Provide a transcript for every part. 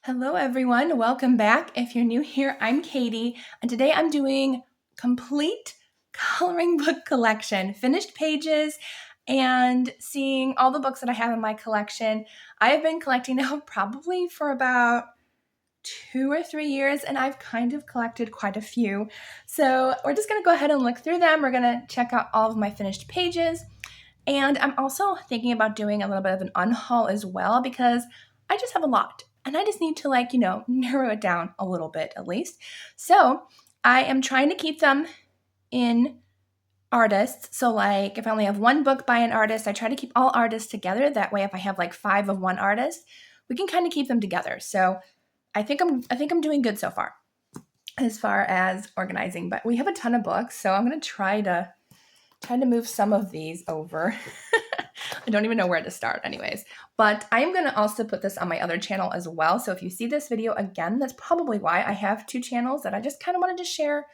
Hello everyone, welcome back. If you're new here, I'm Katie, and today I'm doing complete coloring book collection, finished pages, and seeing all the books that I have in my collection. I have been collecting now probably for about 2 or 3 years, and I've kind of collected quite a few. So we're just gonna go ahead and look through them. We're gonna check out all of my finished pages. And I'm also thinking about doing a little bit of an unhaul as well because I just have a lot and I just need to narrow it down a little bit at least. So I am trying to keep them in artists. So like if I only have one book by an artist, I try to keep all artists together. That way if I have like 5 of one artist, we can kind of keep them together. So I think I'm doing good so far as organizing, but we have a ton of books. So I'm going to try to move some of these over. I don't even know where to start anyways, but I am going to also put this on my other channel as well. So if you see this video again, that's probably why I have 2 channels that I just kind of wanted to share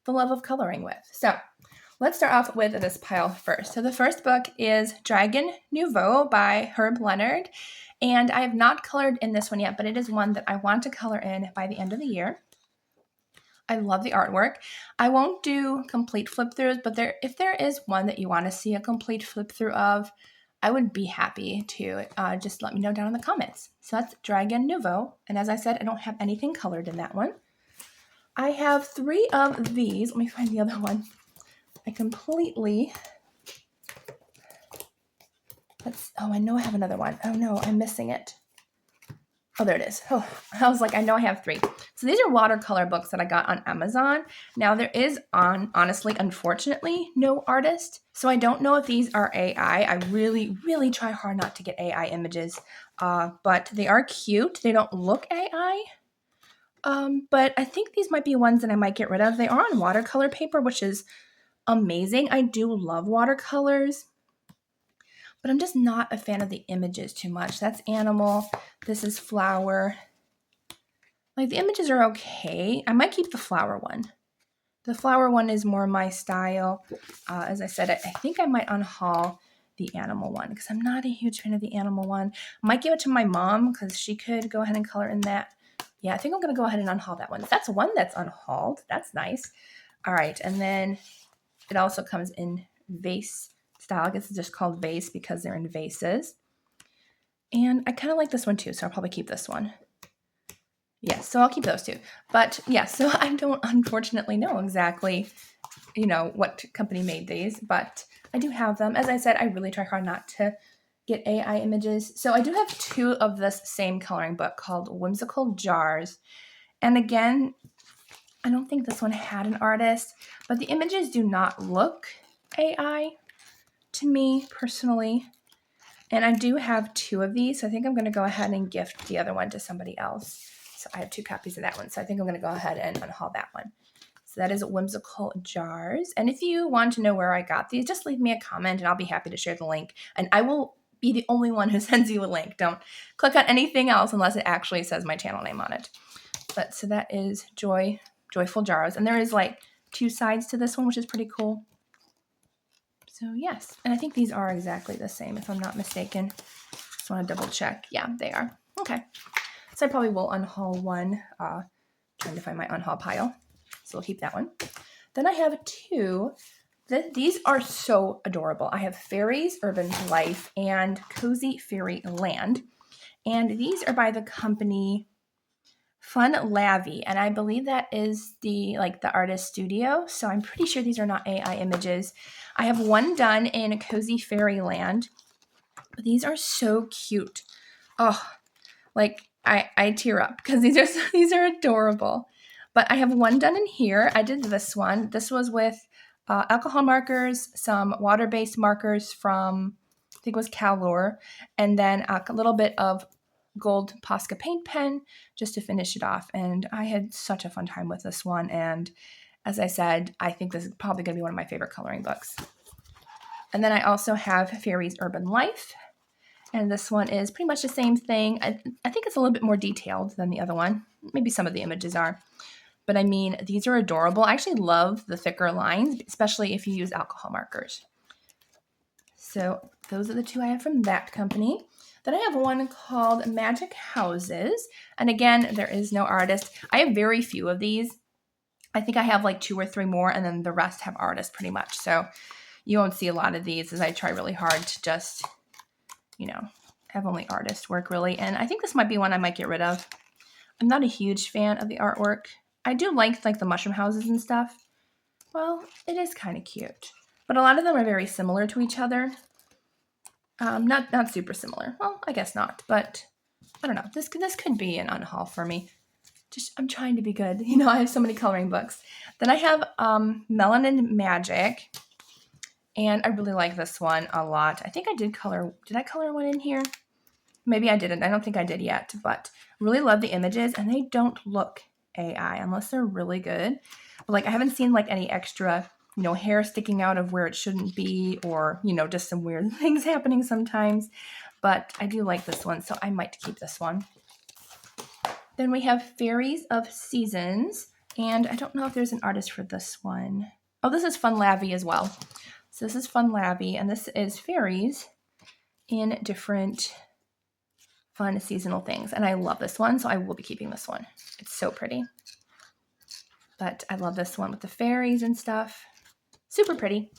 the love of coloring with. So let's start off with this pile first. So the first book is Dragon Nouveau by Leonhard. And I have not colored in this one yet, but it is one that I want to color in by the end of the year. I love the artwork. I won't do complete flip throughs, but if there is one that you want to see a complete flip through of, I would be happy to just let me know down in the comments. So that's Dragon Nouveau. And as I said, I don't have anything colored in that one. I have 3 of these. Let me find the other one. I know I have another one. Oh no, I'm missing it. Oh, there it is. Oh, I was like, I know I have 3. So these are watercolor books that I got on Amazon. Now there is honestly, unfortunately, no artist. So I don't know if these are AI. I really, really try hard not to get AI images, but they are cute. They don't look AI. But I think these might be ones that I might get rid of. They are on watercolor paper, which is amazing. I do love watercolors, but I'm just not a fan of the images too much. That's animal. This is flower. Like the images are okay. I might keep the flower one. The flower one is more my style. As I said, I think I might unhaul the animal one because I'm not a huge fan of the animal one. I might give it to my mom because she could go ahead and color in that. Yeah, I think I'm going to go ahead and unhaul that one. That's one that's unhauled. That's nice. All right, and then it also comes in vase style. I guess it's just called vase because they're in vases. And I kind of like this one too, so I'll probably keep this one. Yes, so I'll keep those 2. But yeah, so I don't unfortunately know exactly, what company made these, but I do have them. As I said, I really try hard not to get AI images. So I do have 2 of this same coloring book called Whimsical Jars. And again, I don't think this one had an artist, but the images do not look AI to me personally. And I do have 2 of these, so I think I'm going to go ahead and gift the other one to somebody else. So I have 2 copies of that one, so I think I'm going to go ahead and unhaul that one. So that is Whimsical Jars. And if you want to know where I got these, just leave me a comment and I'll be happy to share the link. And I will be the only one who sends you a link. Don't click on anything else unless it actually says my channel name on it. But so that is Joyful Jars. And there is like 2 sides to this one, which is pretty cool. So yes, and I think these are exactly the same if I'm not mistaken. Just want to double check. Yeah, they are. Okay. So I probably will unhaul one. Trying to find my unhaul pile. So we'll keep that one. Then I have 2. These are so adorable. I have Fairies, Urban Life, and Cozy Fairy Land. And these are by the company Lavy, and I believe that is the artist studio. So I'm pretty sure these are not AI images. I have one done in Cozy Fairyland, but these are so cute. Oh, I tear up because these are adorable. But I have one done in here. I did this one. This was with alcohol markers, some water-based markers from, I think it was Calor, and then a little bit of gold Posca paint pen just to finish it off. And I had such a fun time with this one. And as I said, I think this is probably going to be one of my favorite coloring books. And then I also have Fairies Urban Life. And this one is pretty much the same thing. I think it's a little bit more detailed than the other one. Maybe some of the images are. But I mean, these are adorable. I actually love the thicker lines, especially if you use alcohol markers. So those are the 2 I have from that company. Then I have one called Magic Houses. And again, there is no artist. I have very few of these. I think I have like 2 or 3 more, and then the rest have artists pretty much. So you won't see a lot of these, as I try really hard to just, have only artist work really. And I think this might be one I might get rid of. I'm not a huge fan of the artwork. I do like the mushroom houses and stuff. Well, it is kind of cute. But a lot of them are very similar to each other. Not super similar. Well, I guess not. But I don't know. This could be an unhaul for me. I'm trying to be good. I have so many coloring books. Then I have Melanin Magic. And I really like this one a lot. I think I did color. Did I color one in here? Maybe I didn't. I don't think I did yet. But really love the images. And they don't look AI unless they're really good. But I haven't seen any extra, hair sticking out of where it shouldn't be, or, just some weird things happening sometimes. But I do like this one, so I might keep this one. Then we have Fairies of Seasons, and I don't know if there's an artist for this one. Oh, this is Fun Lavy as well. So this is Fun Lavy, and this is fairies in different fun seasonal things. And I love this one, so I will be keeping this one. It's so pretty. But I love this one with the fairies and stuff. Super pretty.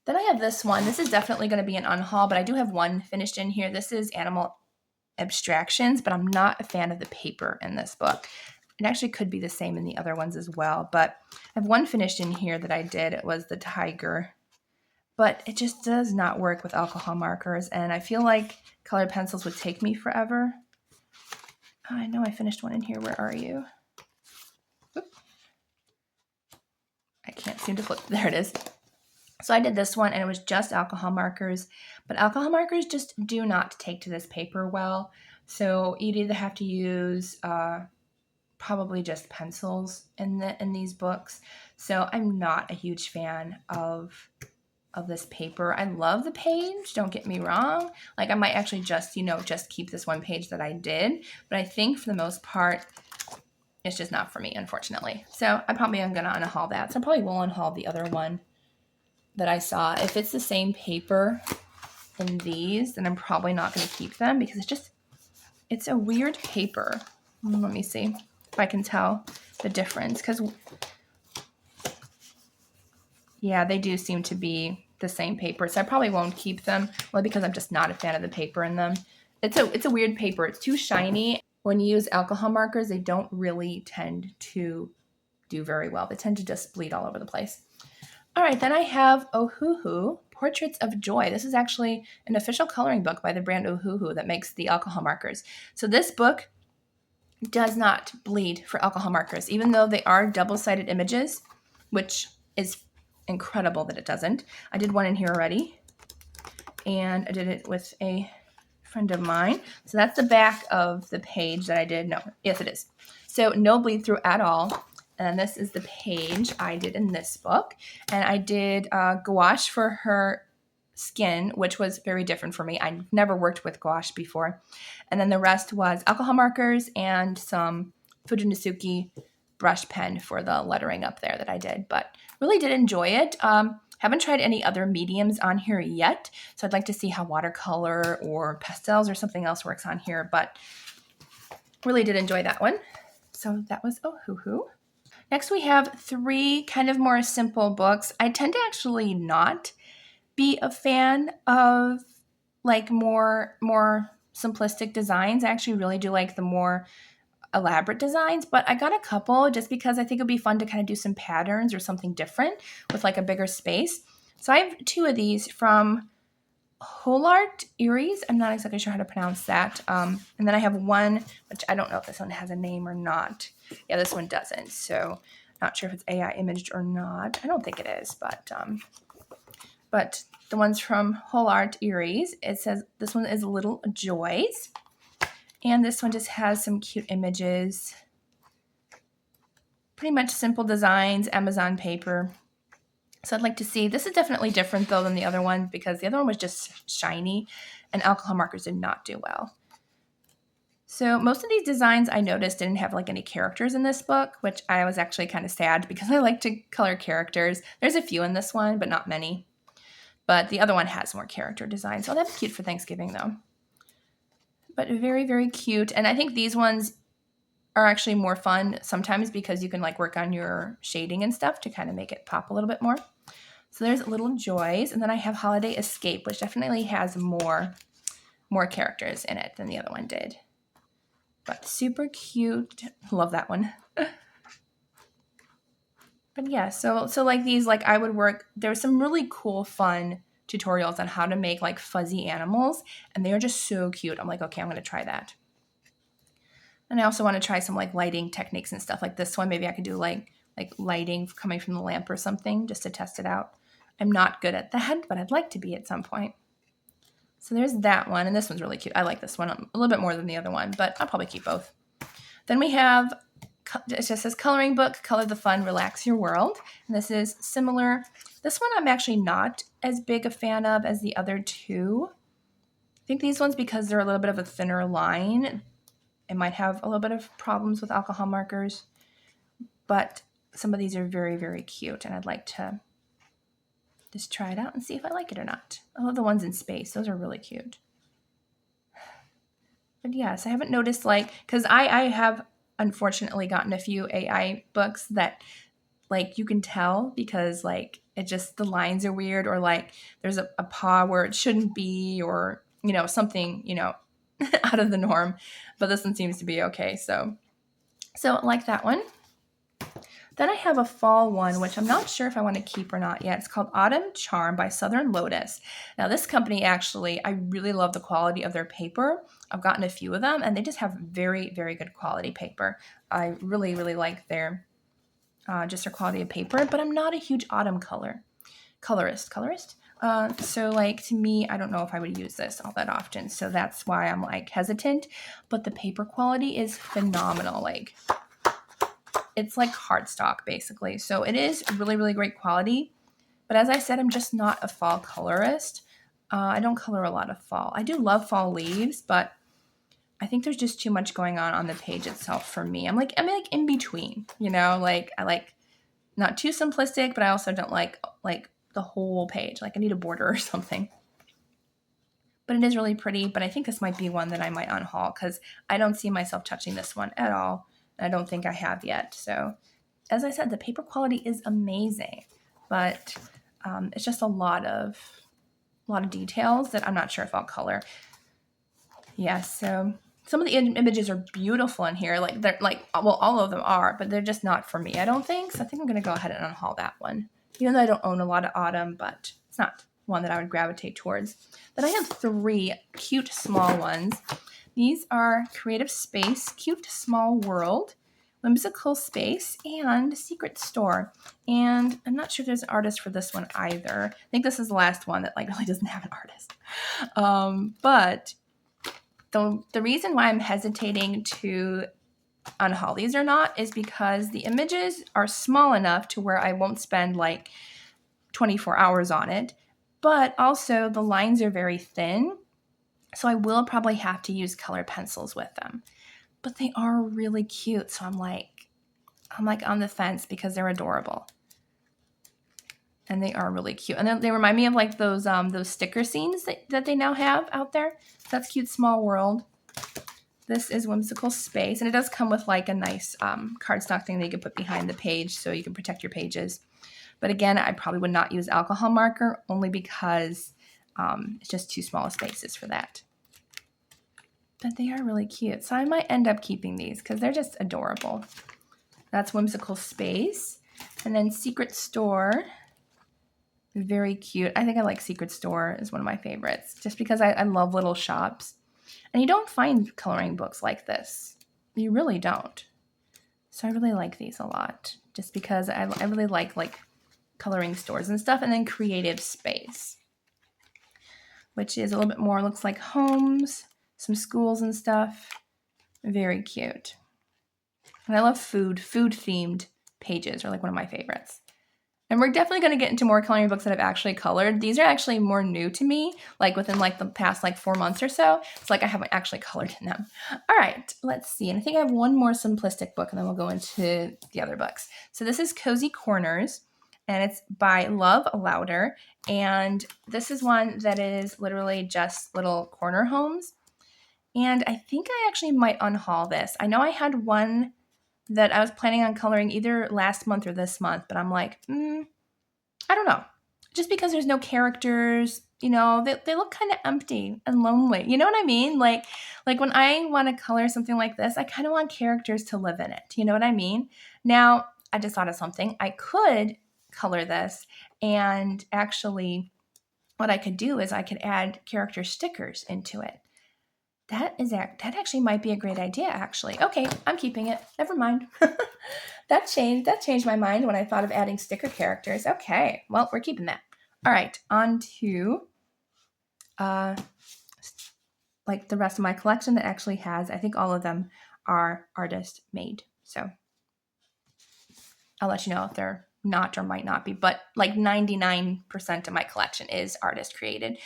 Then I have this one. This is definitely going to be an unhaul, but I do have one finished in here. This is Animal Abstractions, but I'm not a fan of the paper in this book. It actually could be the same in the other ones as well, but I have one finished in here that I did. It was the tiger, but it just does not work with alcohol markers, and I feel like colored pencils would take me forever. Oh, I know I finished one in here. Where are you? Oop. I can't seem to flip. There it is. So I did this one, and it was just alcohol markers, but alcohol markers just do not take to this paper well. So you'd either have to use probably just pencils in these books. So I'm not a huge fan of this paper. I love the page, don't get me wrong. I might actually just keep this one page that I did, but I think for the most part, it's just not for me, unfortunately. So I probably am going to unhaul that. So I probably will unhaul the other one that I saw. If it's the same paper in these, then I'm probably not going to keep them because it's a weird paper. Let me see if I can tell the difference, because yeah, they do seem to be the same paper. So I probably won't keep them, well, because I'm just not a fan of the paper in them. It's a weird paper. It's too shiny. When you use alcohol markers, they don't really tend to do very well. They tend to just bleed all over the place. All right, then I have Ohuhu Portraits of Joy. This is actually an official coloring book by the brand Ohuhu that makes the alcohol markers. So this book does not bleed for alcohol markers, even though they are double-sided images, which is incredible that it doesn't. I did one in here already, and I did it with a friend of mine. So that's the back of the page that I did. No, yes, it is. So no bleed through at all. And this is the page I did in this book. And I did gouache for her skin, which was very different for me. I never worked with gouache before. And then the rest was alcohol markers and some Fujinisuke brush pen for the lettering up there that I did. But really did enjoy it. Haven't tried any other mediums on here yet. So I'd like to see how watercolor or pastels or something else works on here. But really did enjoy that one. So that was Ohuhu. Next, we have 3 kind of more simple books. I tend to actually not be a fan of more simplistic designs. I actually really do like the more elaborate designs, but I got a couple just because I think it'd be fun to kind of do some patterns or something different with a bigger space. So I have 2 of these from Holart Eries. I'm not exactly sure how to pronounce that. And then I have one, which I don't know if this one has a name or not. Yeah, this one doesn't. So not sure if it's AI imaged or not. I don't think it is, but the ones from Holart Eries, it says this one is Little Joys. And this one just has some cute images. Pretty much simple designs, Amazon paper. So I'd like to see, this is definitely different though than the other one because the other one was just shiny and alcohol markers did not do well. So most of these designs I noticed didn't have any characters in this book, which I was actually kind of sad because I like to color characters. There's a few in this one, but not many. But the other one has more character design, so that'd be cute for Thanksgiving though. but very, very cute. And I think these ones are actually more fun sometimes because you can like work on your shading and stuff to kind of make it pop a little bit more. So there's Little Joys. And then I have Holiday Escape, which definitely has more characters in it than the other one did. But super cute. Love that one. But yeah, so like these, like I would work, there's some really cool, fun tutorials on how to make like fuzzy animals. And they are just so cute. I'm like, okay, I'm going to try that. And I also want to try some like lighting techniques and stuff like this one. Maybe I could do like lighting coming from the lamp or something just to test it out. I'm not good at that, but I'd like to be at some point. So there's that one. And this one's really cute. I like this one a little bit more than the other one, but I'll probably keep both. Then we have, it just says coloring book, Color the Fun, Relax Your World. And this is similar. This one I'm actually not as big a fan of as the other two. I think these ones, because they're a little bit of a thinner line, it might have a little bit of problems with alcohol markers. But some of these are very, very cute. And I'd like to just try it out and see if I like it or not. I love the ones in space. Those are really cute. But yes, I haven't noticed like, because I have unfortunately gotten a few AI books that like you can tell because like it just, the lines are weird, or like there's a paw where it shouldn't be, or, you know, something, you know, out of the norm. But this one seems to be okay. So I like that one. Then I have a fall one, which I'm not sure if I want to keep or not yet. It's called Autumn Charm by Southern Lotus. Now this company actually, I really love the quality of their paper. I've gotten a few of them and they just have very, very good quality paper. I really, really like their, just their quality of paper, but I'm not a huge autumn colorist. So like to me, I don't know if I would use this all that often. So that's why I'm like hesitant, but the paper quality is phenomenal. Like, it's like cardstock basically. So it is really, really great quality. But as I said, I'm just not a fall colorist. I don't color a lot of fall. I do love fall leaves, but I think there's just too much going on the page itself for me. I'm like in between, you know, like I like not too simplistic, but I also don't like the whole page. Like I need a border or something. But it is really pretty. But I think this might be one that I might unhaul because I don't see myself touching this one at all. I don't think I have yet. So as I said, the paper quality is amazing, but it's just a lot of details that I'm not sure if I'll color. Yeah, so some of the images are beautiful in here. Like they're like, well, all of them are, but they're just not for me, I don't think. So I think I'm going to go ahead and unhaul that one, even though I don't own a lot of autumn, but it's not one that I would gravitate towards. Then I have 3 cute small ones. These are Creative Space, Cute Small World, Whimsical Space, and Secret Store. And I'm not sure if there's an artist for this one either. I think this is the last one that like really doesn't have an artist. But the reason why I'm hesitating to unhaul these or not is because the images are small enough to where I won't spend like 24 hours on it. But also the lines are very thin. So I will probably have to use color pencils with them. But they are really cute. So I'm like on the fence because they're adorable. And they are really cute. And they remind me of like those sticker scenes that they now have out there. That's Cute Small World. This is Whimsical Space. And it does come with like a nice cardstock thing that you can put behind the page so you can protect your pages. But again, I probably would not use alcohol marker only because it's just too small spaces for that. But they are really cute. So I might end up keeping these because they're just adorable. That's Whimsical Space. And then Secret Store. Very cute. I think I like Secret Store is one of my favorites just because I love little shops. And you don't find coloring books like this. You really don't. So I really like these a lot just because I really like coloring stores and stuff. And then Creative Space, which is a little bit more, looks like homes, some schools and stuff. Very cute. And I love food themed pages are like one of my favorites. And we're definitely going to get into more coloring books that I've actually colored. These are actually more new to me, like within like the past like 4 months or so. It's like I haven't actually colored in them. All right, let's see. And I think I have one more simplistic book and then we'll go into the other books. So this is Cozy Corners and it's by Love Louder. And this is one that is literally just little corner homes. And I think I actually might unhaul this. I know I had one that I was planning on coloring either last month or this month, but I'm like, I don't know. Just because there's no characters, you know, they look kind of empty and lonely. You know what I mean? Like when I want to color something like this, I kind of want characters to live in it. You know what I mean? Now, I just thought of something. I could color this, and actually what I could do is I could add character stickers into it. That actually might be a great idea, actually. Okay, I'm keeping it. Never mind. That changed my mind when I thought of adding sticker characters. Okay, well, we're keeping that. All right, on to like the rest of my collection that actually has, I think all of them are artist made. So I'll let you know if they're not or might not be, but like 99% of my collection is artist created.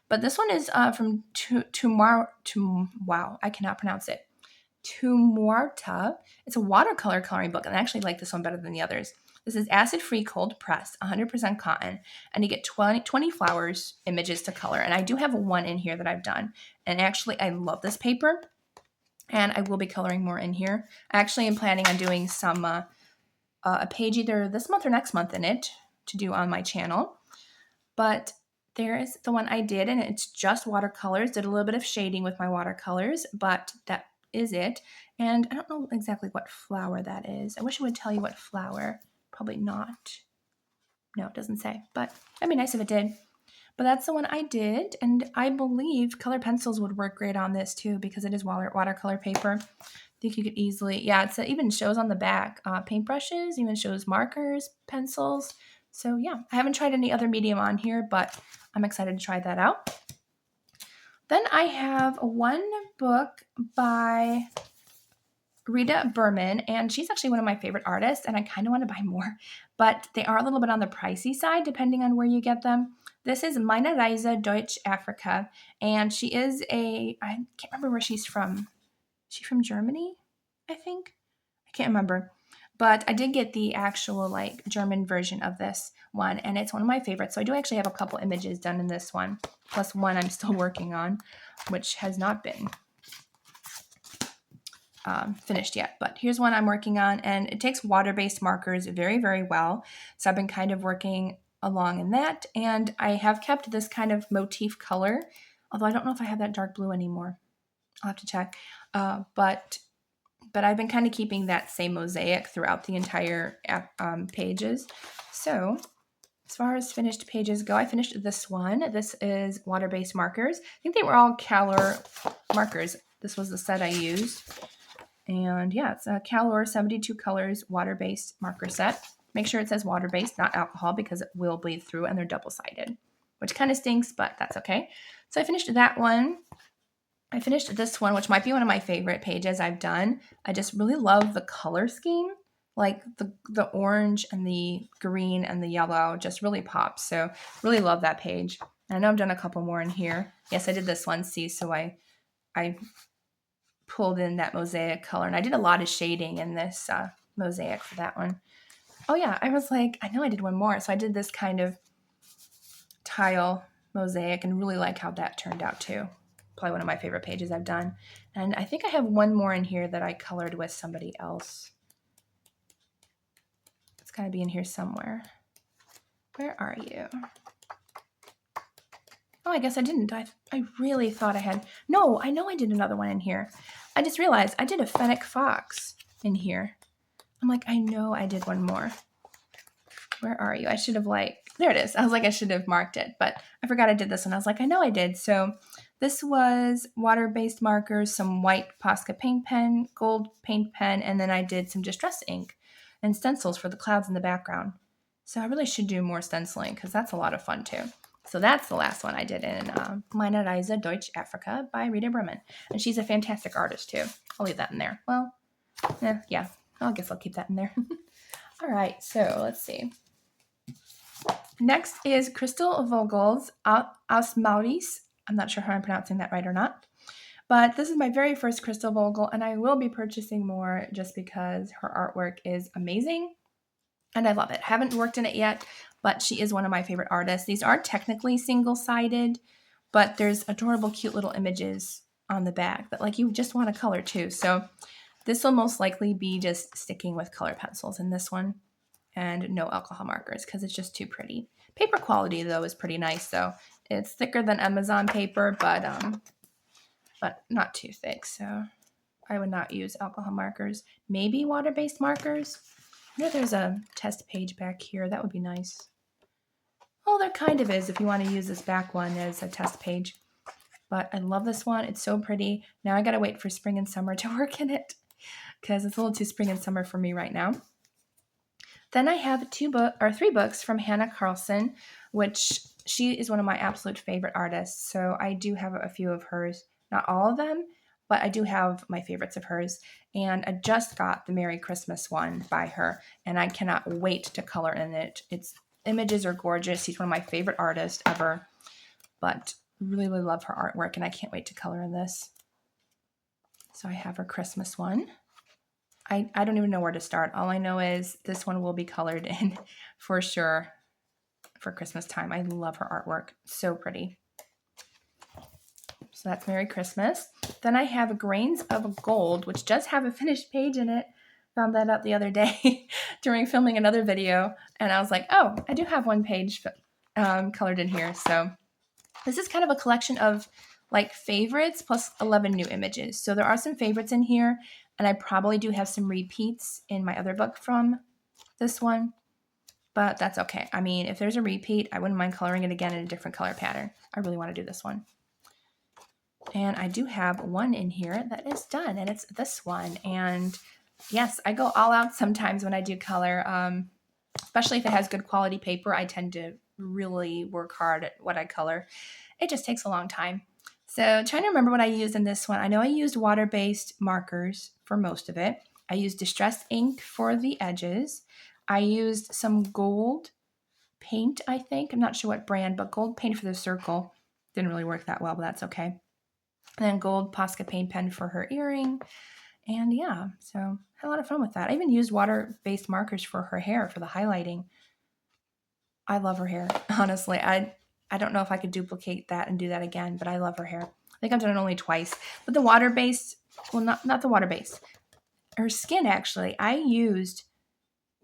But this one is from wow, I cannot pronounce it. Tumuarta. It's a watercolor coloring book, and I actually like this one better than the others. This is acid-free cold press, 100% cotton, and you get 20 flowers images to color. And I do have one in here that I've done. And actually, I love this paper, and I will be coloring more in here. I actually am planning on doing some a page either this month or next month in it to do on my channel. But there is the one I did, and it's just watercolors. Did a little bit of shading with my watercolors, but that is it. And I don't know exactly what flower that is. I wish it would tell you what flower. Probably not. No, it doesn't say, but that'd be nice if it did. But that's the one I did, and I believe color pencils would work great on this too because it is watercolor paper. I think you could easily, yeah, it even shows on the back paintbrushes, even shows markers, pencils. So yeah, I haven't tried any other medium on here, but I'm excited to try that out. Then I have one book by Rita Berman, and she's actually one of my favorite artists, and I kind of want to buy more, but they are a little bit on the pricey side depending on where you get them. This is Meine Reise durch Afrika, and she is I can't remember where she's from. Is she from Germany, I think? I can't remember. But I did get the actual like German version of this one, and it's one of my favorites. So I do actually have a couple images done in this one, plus one I'm still working on, which has not been finished yet. But here's one I'm working on, and it takes water-based markers very, very well. So I've been kind of working along in that, and I have kept this kind of motif color, although I don't know if I have that dark blue anymore. I'll have to check. But I've been kind of keeping that same mosaic throughout the entire pages. So as far as finished pages go, I finished this one. This is water-based markers. I think they were all Calor markers. This was the set I used. And yeah, it's a Calor 72 colors water-based marker set. Make sure it says water-based, not alcohol, because it will bleed through, and they're double-sided, which kind of stinks, but that's okay. So I finished that one. I finished this one, which might be one of my favorite pages I've done. I just really love the color scheme. Like the orange and the green and the yellow just really pops. So really love that page. And I know I've done a couple more in here. Yes, I did this one, see, so I pulled in that mosaic color. And I did a lot of shading in this mosaic for that one. Oh yeah, I was like, I know I did one more. So I did this kind of tile mosaic and really like how that turned out too. Probably one of my favorite pages I've done. And I think I have one more in here that I colored with somebody else. It's got to be in here somewhere. Where are you? Oh, I guess I didn't. I really thought I had. No, I know I did another one in here. I just realized I did a fennec fox in here. I'm like, I know I did one more. Where are you? I should have there it is. I was like, I should have marked it, but I forgot I did this one. I was like, I know I did. So this was water-based markers, some white Posca paint pen, gold paint pen, and then I did some distress ink and stencils for the clouds in the background. So I really should do more stenciling because that's a lot of fun too. So that's the last one I did in Meine Reise durch Afrika by Rita Berman. And she's a fantastic artist too. I'll leave that in there. Well, yeah, I guess I'll keep that in there. All right, so let's see. Next is Crystal Vogel's Amaris. I'm not sure how I'm pronouncing that right or not. But this is my very first Crystal Vogel, and I will be purchasing more just because her artwork is amazing. And I love it. Haven't worked in it yet, but she is one of my favorite artists. These are technically single-sided, but there's adorable, cute little images on the back that like you just want to color too. So this will most likely be just sticking with color pencils in this one and no alcohol markers because it's just too pretty. Paper quality though is pretty nice though. It's thicker than Amazon paper, but not too thick. So I would not use alcohol markers. Maybe water-based markers. I know there's a test page back here. That would be nice. Oh, there kind of is if you want to use this back one as a test page. But I love this one. It's so pretty. Now I got to wait for spring and summer to work in it because it's a little too spring and summer for me right now. Then I have 3 books from Hanna Karlzon, which she is one of my absolute favorite artists. So I do have a few of hers, not all of them, but I do have my favorites of hers. And I just got the Merry Christmas one by her, and I cannot wait to color in it. Its images are gorgeous. She's one of my favorite artists ever, but really, really love her artwork, and I can't wait to color in this. So I have her Christmas one. I don't even know where to start. All I know is this one will be colored in for sure for Christmas time. I love her artwork. So pretty. So that's Merry Christmas. Then I have Grains of Gold, which does have a finished page in it. Found that out the other day during filming another video. And I was like, oh, I do have one page colored in here. So this is kind of a collection of like favorites plus 11 new images. So there are some favorites in here. And I probably do have some repeats in my other book from this one. But that's okay. I mean, if there's a repeat, I wouldn't mind coloring it again in a different color pattern. I really want to do this one. And I do have one in here that is done, and it's this one. And yes, I go all out sometimes when I do color, especially if it has good quality paper. I tend to really work hard at what I color. It just takes a long time. So trying to remember what I used in this one. I know I used water-based markers for most of it. I used distressed ink for the edges. I used some gold paint, I think. I'm not sure what brand, but gold paint for the circle. Didn't really work that well, but that's okay. And then gold Posca paint pen for her earring. And yeah, so had a lot of fun with that. I even used water-based markers for her hair for the highlighting. I love her hair, honestly. I don't know if I could duplicate that and do that again, but I love her hair. I think I've done it only twice. But the water-based, well, not the water-based. Her skin, actually, I used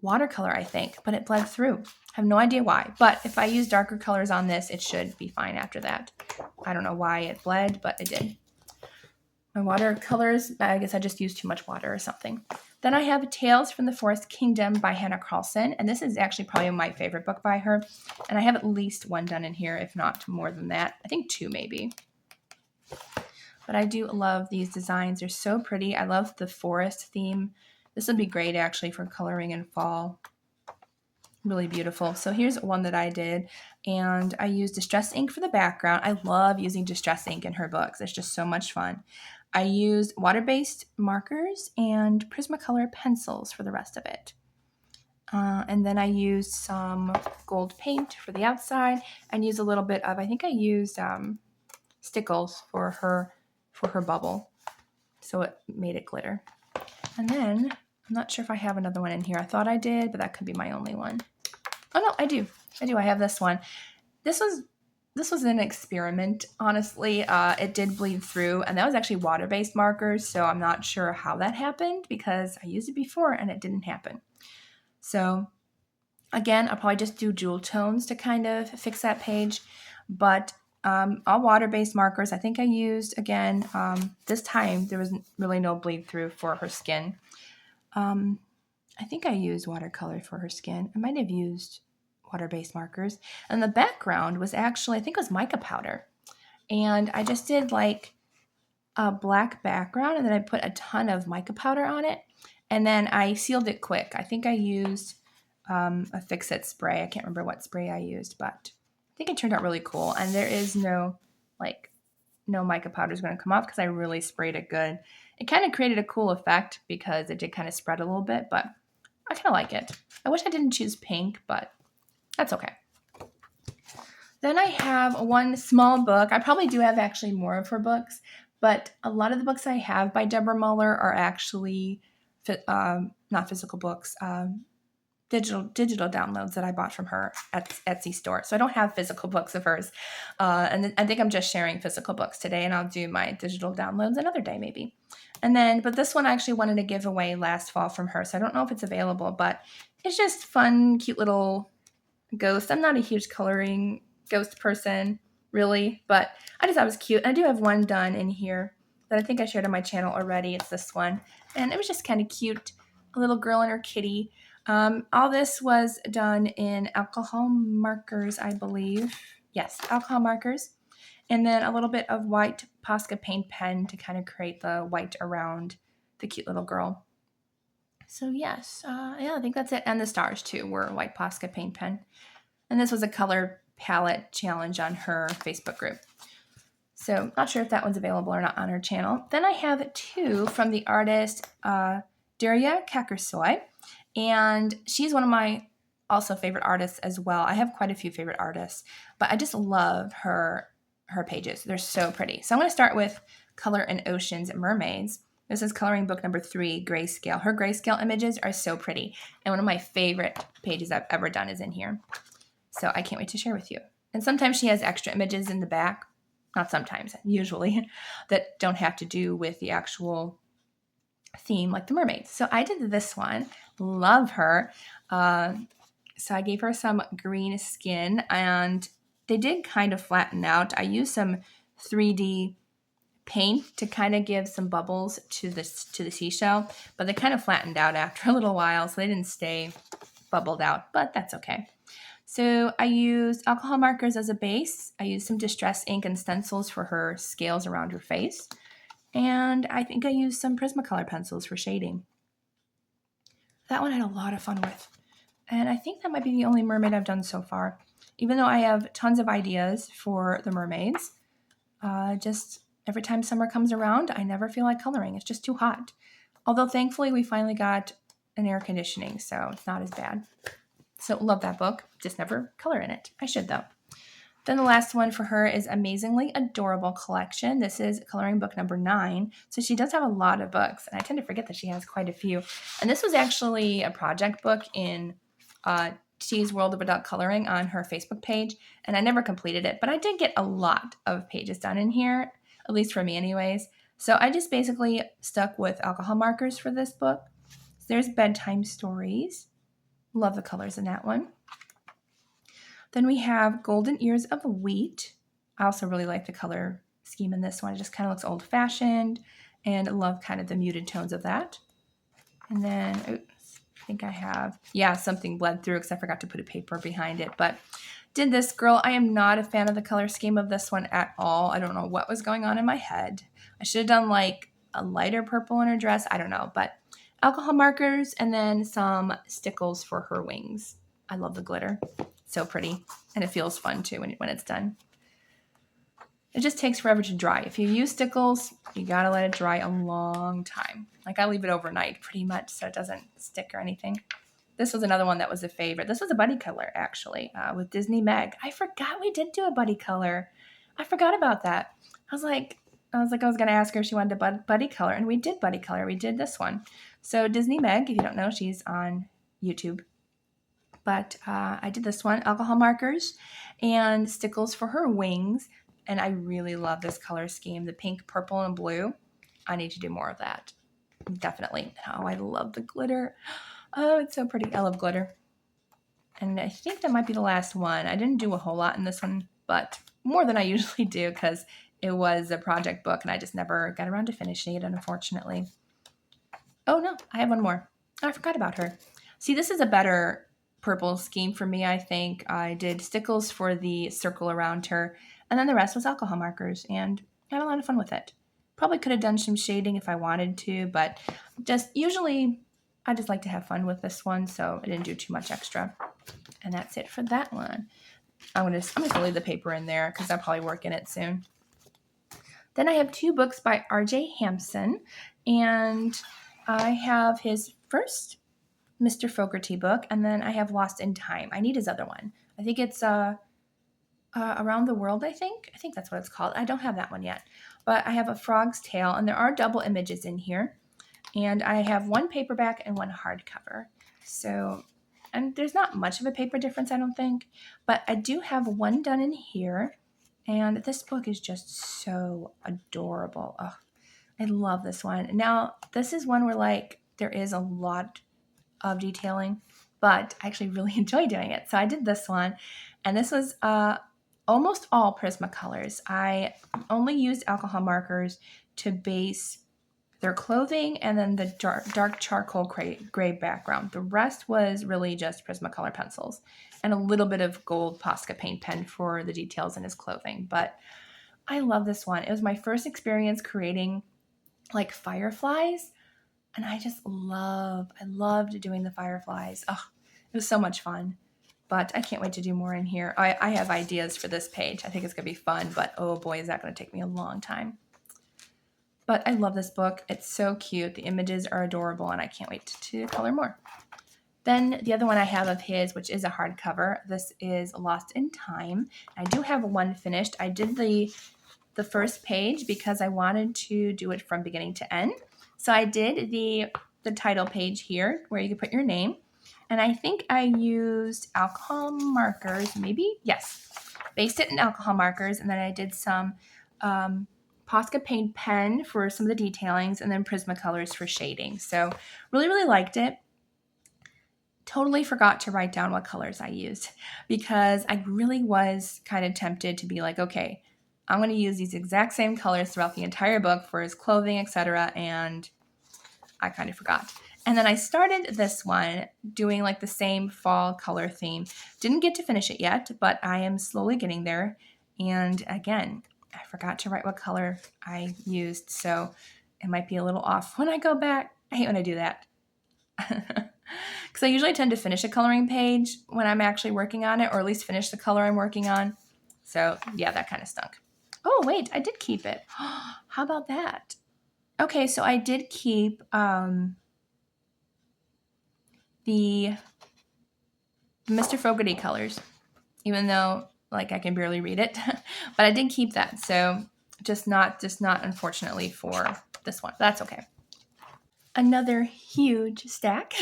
watercolor, I think, but it bled through. I have no idea why. But if I use darker colors on this, it should be fine after that. I don't know why it bled, but it did. My watercolors, I guess I just used too much water or something. Then I have Tales from the Forest Kingdom by Hanna Karlzon, and this is actually probably my favorite book by her. And I have at least one done in here, if not more than that. I think 2 maybe. But I do love these designs. They're so pretty. I love the forest theme. This would be great actually for coloring in fall. Really beautiful. So here's one that I did, and I used distress ink for the background. I love using distress ink in her books. It's just so much fun. I used water-based markers and Prismacolor pencils for the rest of it. And then I used some gold paint for the outside and used a little bit of, I think I used stickles for her bubble. So it made it glitter. And then I'm not sure if I have another one in here. I thought I did, but that could be my only one. Oh no, I do. I have this one. This was an experiment, honestly. It did bleed through, and that was actually water-based markers, so I'm not sure how that happened because I used it before and it didn't happen. So again, I'll probably just do jewel tones to kind of fix that page, but all water-based markers. I think I used, again, this time there was really no bleed through for her skin. I think I used watercolor for her skin. I might have used water-based markers. And the background was actually, I think it was mica powder. And I just did like a black background, and then I put a ton of mica powder on it. And then I sealed it quick. I think I used a Fix-It spray. I can't remember what spray I used, but I think it turned out really cool. And there is no mica powder is going to come off because I really sprayed it good. It kind of created a cool effect because it did kind of spread a little bit, but I kind of like it. I wish I didn't choose pink, but that's okay. Then I have one small book. I probably do have actually more of her books, but a lot of the books I have by Deborah Mueller are actually not physical books, digital downloads that I bought from her at Etsy store. So I don't have physical books of hers. And I think I'm just sharing physical books today, and I'll do my digital downloads another day maybe. And then, but this one I actually wanted to give away last fall from her. So I don't know if it's available, but it's just fun, cute little ghost. I'm not a huge coloring ghost person, really, but I just thought it was cute. I do have one done in here that I think I shared on my channel already. It's this one. And it was just kind of cute. A little girl and her kitty. All this was done in alcohol markers, I believe. Yes, alcohol markers. And then a little bit of white Posca paint pen to kind of create the white around the cute little girl. So yes, yeah, I think that's it. And the stars too were white Posca paint pen. And this was a color palette challenge on her Facebook group. So not sure if that one's available or not on her channel. Then I have two from the artist Daria Song. And she's one of my also favorite artists as well. I have quite a few favorite artists, but I just love her pages. They're so pretty. So I'm going to start with Color in Oceans Mermaids. This is coloring book number 3, Grayscale. Her grayscale images are so pretty. And one of my favorite pages I've ever done is in here. So I can't wait to share with you. And sometimes she has extra images in the back. Not sometimes, usually, that don't have to do with the actual theme like the mermaids. So I did this one. Love her. So I gave her some green skin, and they did kind of flatten out. I used some 3D paint to kind of give some bubbles to the seashell, but they kind of flattened out after a little while, so they didn't stay bubbled out, but that's okay. So I used alcohol markers as a base. I used some distress ink and stencils for her scales around her face. And I think I used some Prismacolor pencils for shading. That one I had a lot of fun with. And I think that might be the only mermaid I've done so far. Even though I have tons of ideas for the mermaids, just every time summer comes around, I never feel like coloring. It's just too hot. Although thankfully we finally got an air conditioning, so it's not as bad. So love that book, just never color in it. I should though. Then the last one for her is Amazingly Adorable Collection. This is coloring book number 9. So she does have a lot of books, and I tend to forget that she has quite a few. And this was actually a project book in T's World of Adult Coloring on her Facebook page, and I never completed it, but I did get a lot of pages done in here, at least for me anyways. So I just basically stuck with alcohol markers for this book. So there's bedtime stories. Love the colors in that one. Then we have Golden Ears of Wheat. I also really like the color scheme in this one. It just kind of looks old-fashioned, and I love kind of the muted tones of that. And then, oops, I think I have, yeah, something bled through because I forgot to put a paper behind it. But did this girl. I am not a fan of the color scheme of this one at all. I don't know what was going on in my head. I should have done like a lighter purple in her dress. I don't know, but alcohol markers and then some stickles for her wings. I love the glitter. So pretty, and it feels fun too when it's done. It just takes forever to dry. If you use stickles, you gotta let it dry a long time. Like I leave it overnight pretty much so it doesn't stick or anything. This was another one that was a favorite. This was a buddy color actually with Disney Meg. I forgot we did do a buddy color. I forgot about that. I was gonna ask her if she wanted to buddy color, and we did buddy color. We did this one. So Disney Meg, if you don't know, she's on YouTube. But I did this one, alcohol markers and stickles for her wings. And I really love this color scheme, the pink, purple, and blue. I need to do more of that. Definitely. Oh, I love the glitter. Oh, it's so pretty. I love glitter. And I think that might be the last one. I didn't do a whole lot in this one, but more than I usually do because it was a project book and I just never got around to finishing it, unfortunately. Oh, no, I have one more. I forgot about her. See, this is a better purple scheme for me, I think. I did stickles for the circle around her, and then the rest was alcohol markers, and I had a lot of fun with it. Probably could have done some shading if I wanted to, but just usually I just like to have fun with this one, so I didn't do too much extra. And that's it for that one. I'm just gonna leave the paper in there because I'll probably work in it soon. Then I have 2 books by R.J. Hampson, and I have his first Mr. Fogarty book, and then I have Lost in Time. I need his other one. I think it's Around the World, I think that's what it's called. I don't have that one yet, but I have A Frog's Tale, and there are double images in here, and I have 1 paperback and 1 hardcover. So And there's not much of a paper difference, I don't think. But I do have one done in here. And this book is just so adorable. Oh, I love this one. Now, this is one where like there is a lot of detailing, but I actually really enjoy doing it. So I did this one, and this was almost all Prismacolors. I only used alcohol markers to base their clothing and then the dark charcoal gray background. The rest was really just Prismacolor pencils and a little bit of gold Posca paint pen for the details in his clothing. But I love this one. It was my first experience creating like fireflies, and I loved doing the fireflies. Oh, it was so much fun. But I can't wait to do more in here. I have ideas for this page. I think it's going to be fun, but oh boy, is that going to take me a long time. But I love this book. It's so cute. The images are adorable, and I can't wait to color more. Then the other one I have of his, which is a hardcover, this is Lost in Time. I do have one finished. I did the first page because I wanted to do it from beginning to end. So I did the title page here where you can put your name. And I think I used alcohol markers, maybe? Yes. Based it in alcohol markers, and then I did some Posca paint pen for some of the detailings, and then Prismacolors for shading. So really liked it. Totally forgot to write down what colors I used because I really was kind of tempted to be like, okay, I'm going to use these exact same colors throughout the entire book for his clothing, etc. And I kind of forgot. And then I started this one doing like the same fall color theme. Didn't get to finish it yet, but I am slowly getting there. And again, I forgot to write what color I used, so it might be a little off when I go back. I hate when I do that. Because I usually tend to finish a coloring page when I'm actually working on it, or at least finish the color I'm working on. So yeah, that kind of stunk. Oh, wait, I did keep it. How about that? Okay, so I did keep the Mr. Fogarty colors, even though like I can barely read it, but I did keep that. So just not unfortunately for this one. That's okay. Another huge stack.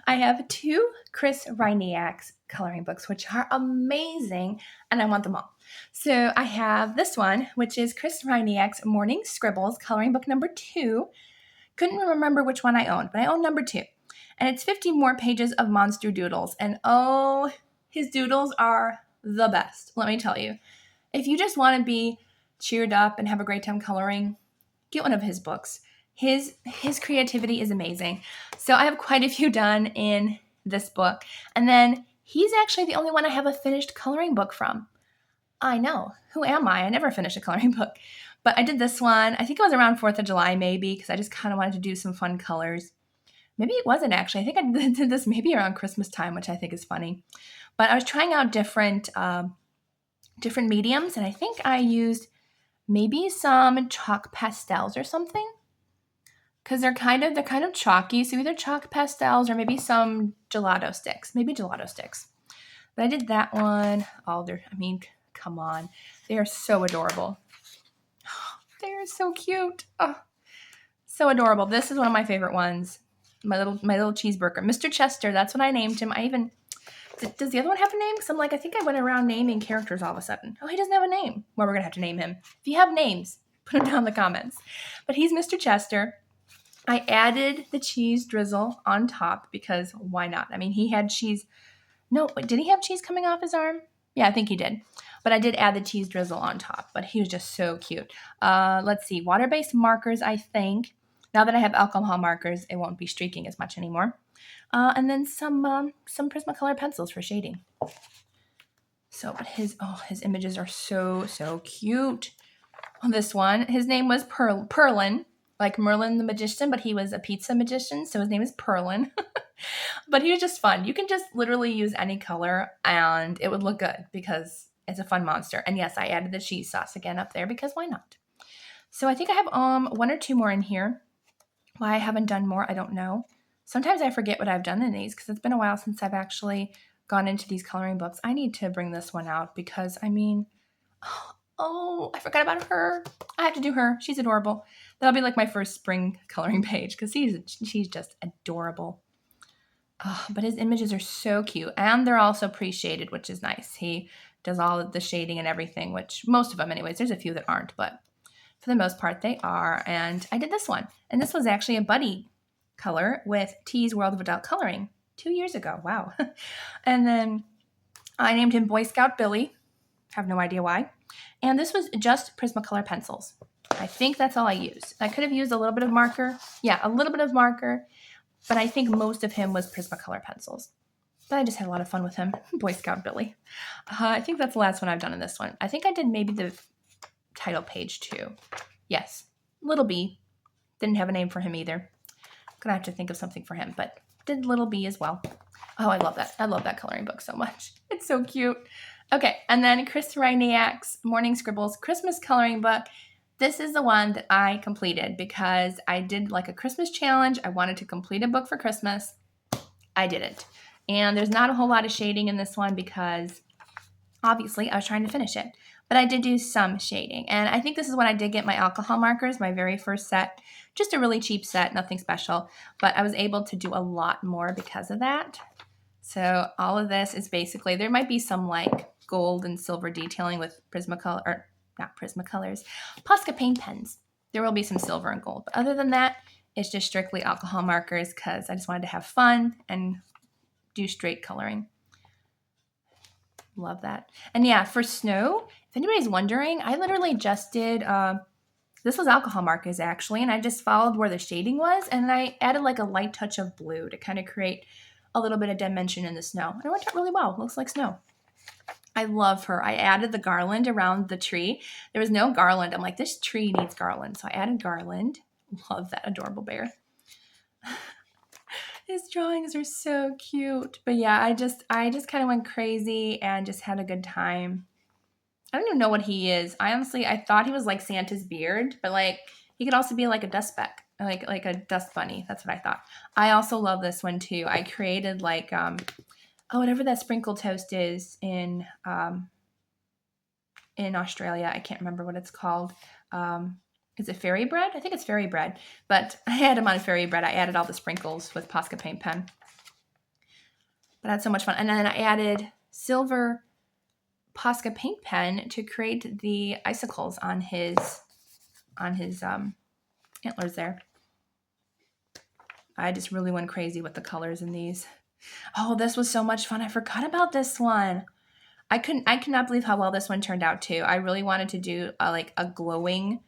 I have 2 Chris Reiniak's coloring books, which are amazing, and I want them all. So I have this one, which is Chris Reiniak's Morning Scribbles coloring book number 2. Couldn't remember which one I owned, but I own number 2. And it's 50 more pages of monster doodles. And oh, his doodles are the best, let me tell you. If you just want to be cheered up and have a great time coloring, get one of his books. His creativity is amazing. So I have quite a few done in this book. And then he's actually the only one I have a finished coloring book from. I know. Who am I? I never finished a coloring book. But I did this one. I think it was around 4th of July maybe, because I just kind of wanted to do some fun colors. Maybe it wasn't actually. I think I did this maybe around Christmas time, which I think is funny. But I was trying out different mediums, and I think I used maybe some chalk pastels or something, because they're kind of chalky. So either chalk pastels or maybe some gelato sticks. Maybe gelato sticks. But I did that one. Oh, come on. They are so adorable. They are so cute. Oh, so adorable. This is one of my favorite ones. My little cheeseburger. Mr. Chester, that's what I named him. Does the other one have a name? Because I'm like, I think I went around naming characters all of a sudden. Oh, he doesn't have a name. Well, we're going to have to name him. If you have names, put them down in the comments. But he's Mr. Chester. I added the cheese drizzle on top because why not? I mean, he had cheese. No, did he have cheese coming off his arm? Yeah, I think he did. But I did add the cheese drizzle on top. But he was just so cute. Let's see. Water-based markers, I think. Now that I have alcohol markers, it won't be streaking as much anymore. And then some Prismacolor pencils for shading. So, but his images are so cute. This one, his name was Perlin, like Merlin the magician, but he was a pizza magician, so his name is Perlin. But he was just fun. You can just literally use any color, and it would look good because it's a fun monster. And yes, I added the cheese sauce again up there because why not? So I think I have 1 or 2 more in here. Why I haven't done more, I don't know. Sometimes I forget what I've done in these because it's been a while since I've actually gone into these coloring books. I need to bring this one out because, I mean, oh, I forgot about her. I have to do her. She's adorable. That'll be like my first spring coloring page because she's just adorable. But his images are so cute, and they're also pre-shaded, which is nice. He does all of the shading and everything, which most of them anyways. There's a few that aren't, but for the most part they are. And I did this one, and this was actually a buddy color with T's World of Adult Coloring 2 years ago. Wow. And then I named him Boy Scout Billy. Have no idea why. And this was just Prismacolor pencils. I think that's all I used. I could have used a little bit of marker. Yeah, a little bit of marker, but I think most of him was Prismacolor pencils. But I just had a lot of fun with him. Boy Scout Billy. I think that's the last one I've done in this one. I think I did maybe the title page too. Yes, Little B. Didn't have a name for him either. Gonna have to think of something for him, but did Little B as well. Oh, I love that. I love that coloring book so much. It's so cute. Okay, and then Chris Reiniak's Morning Scribbles Christmas coloring book. This is the one that I completed because I did like a Christmas challenge. I wanted to complete a book for Christmas. I didn't. And there's not a whole lot of shading in this one because obviously I was trying to finish it. But I did do some shading. And I think this is when I did get my alcohol markers, my very first set. Just a really cheap set, nothing special. But I was able to do a lot more because of that. So all of this is basically, there might be some like gold and silver detailing with Prismacolor, or not Prismacolors, Posca paint pens. There will be some silver and gold. But other than that, it's just strictly alcohol markers because I just wanted to have fun and do straight coloring. Love that. And yeah, for snow, if anybody's wondering, I literally just did, this was alcohol markers actually, and I just followed where the shading was, and I added like a light touch of blue to kind of create a little bit of dimension in the snow. And it worked out really well. It looks like snow. I love her. I added the garland around the tree. There was no garland. I'm like, this tree needs garland. So I added garland. Love that adorable bear. His drawings are so cute. But yeah, I just kind of went crazy and just had a good time. I don't even know what he is. I thought he was like Santa's beard, but like he could also be like a dust speck, like a dust bunny. That's what I thought. I also love this one too. I created like whatever that sprinkle toast is in Australia. I can't remember what it's called. Is it fairy bread? I think it's fairy bread. But I had them on fairy bread. I added all the sprinkles with Posca paint pen. But I had so much fun. And then I added silver Posca paint pen to create the icicles on his antlers there. I just really went crazy with the colors in these. Oh, this was so much fun. I forgot about this one. I could not believe how well this one turned out too. I really wanted to do a glowing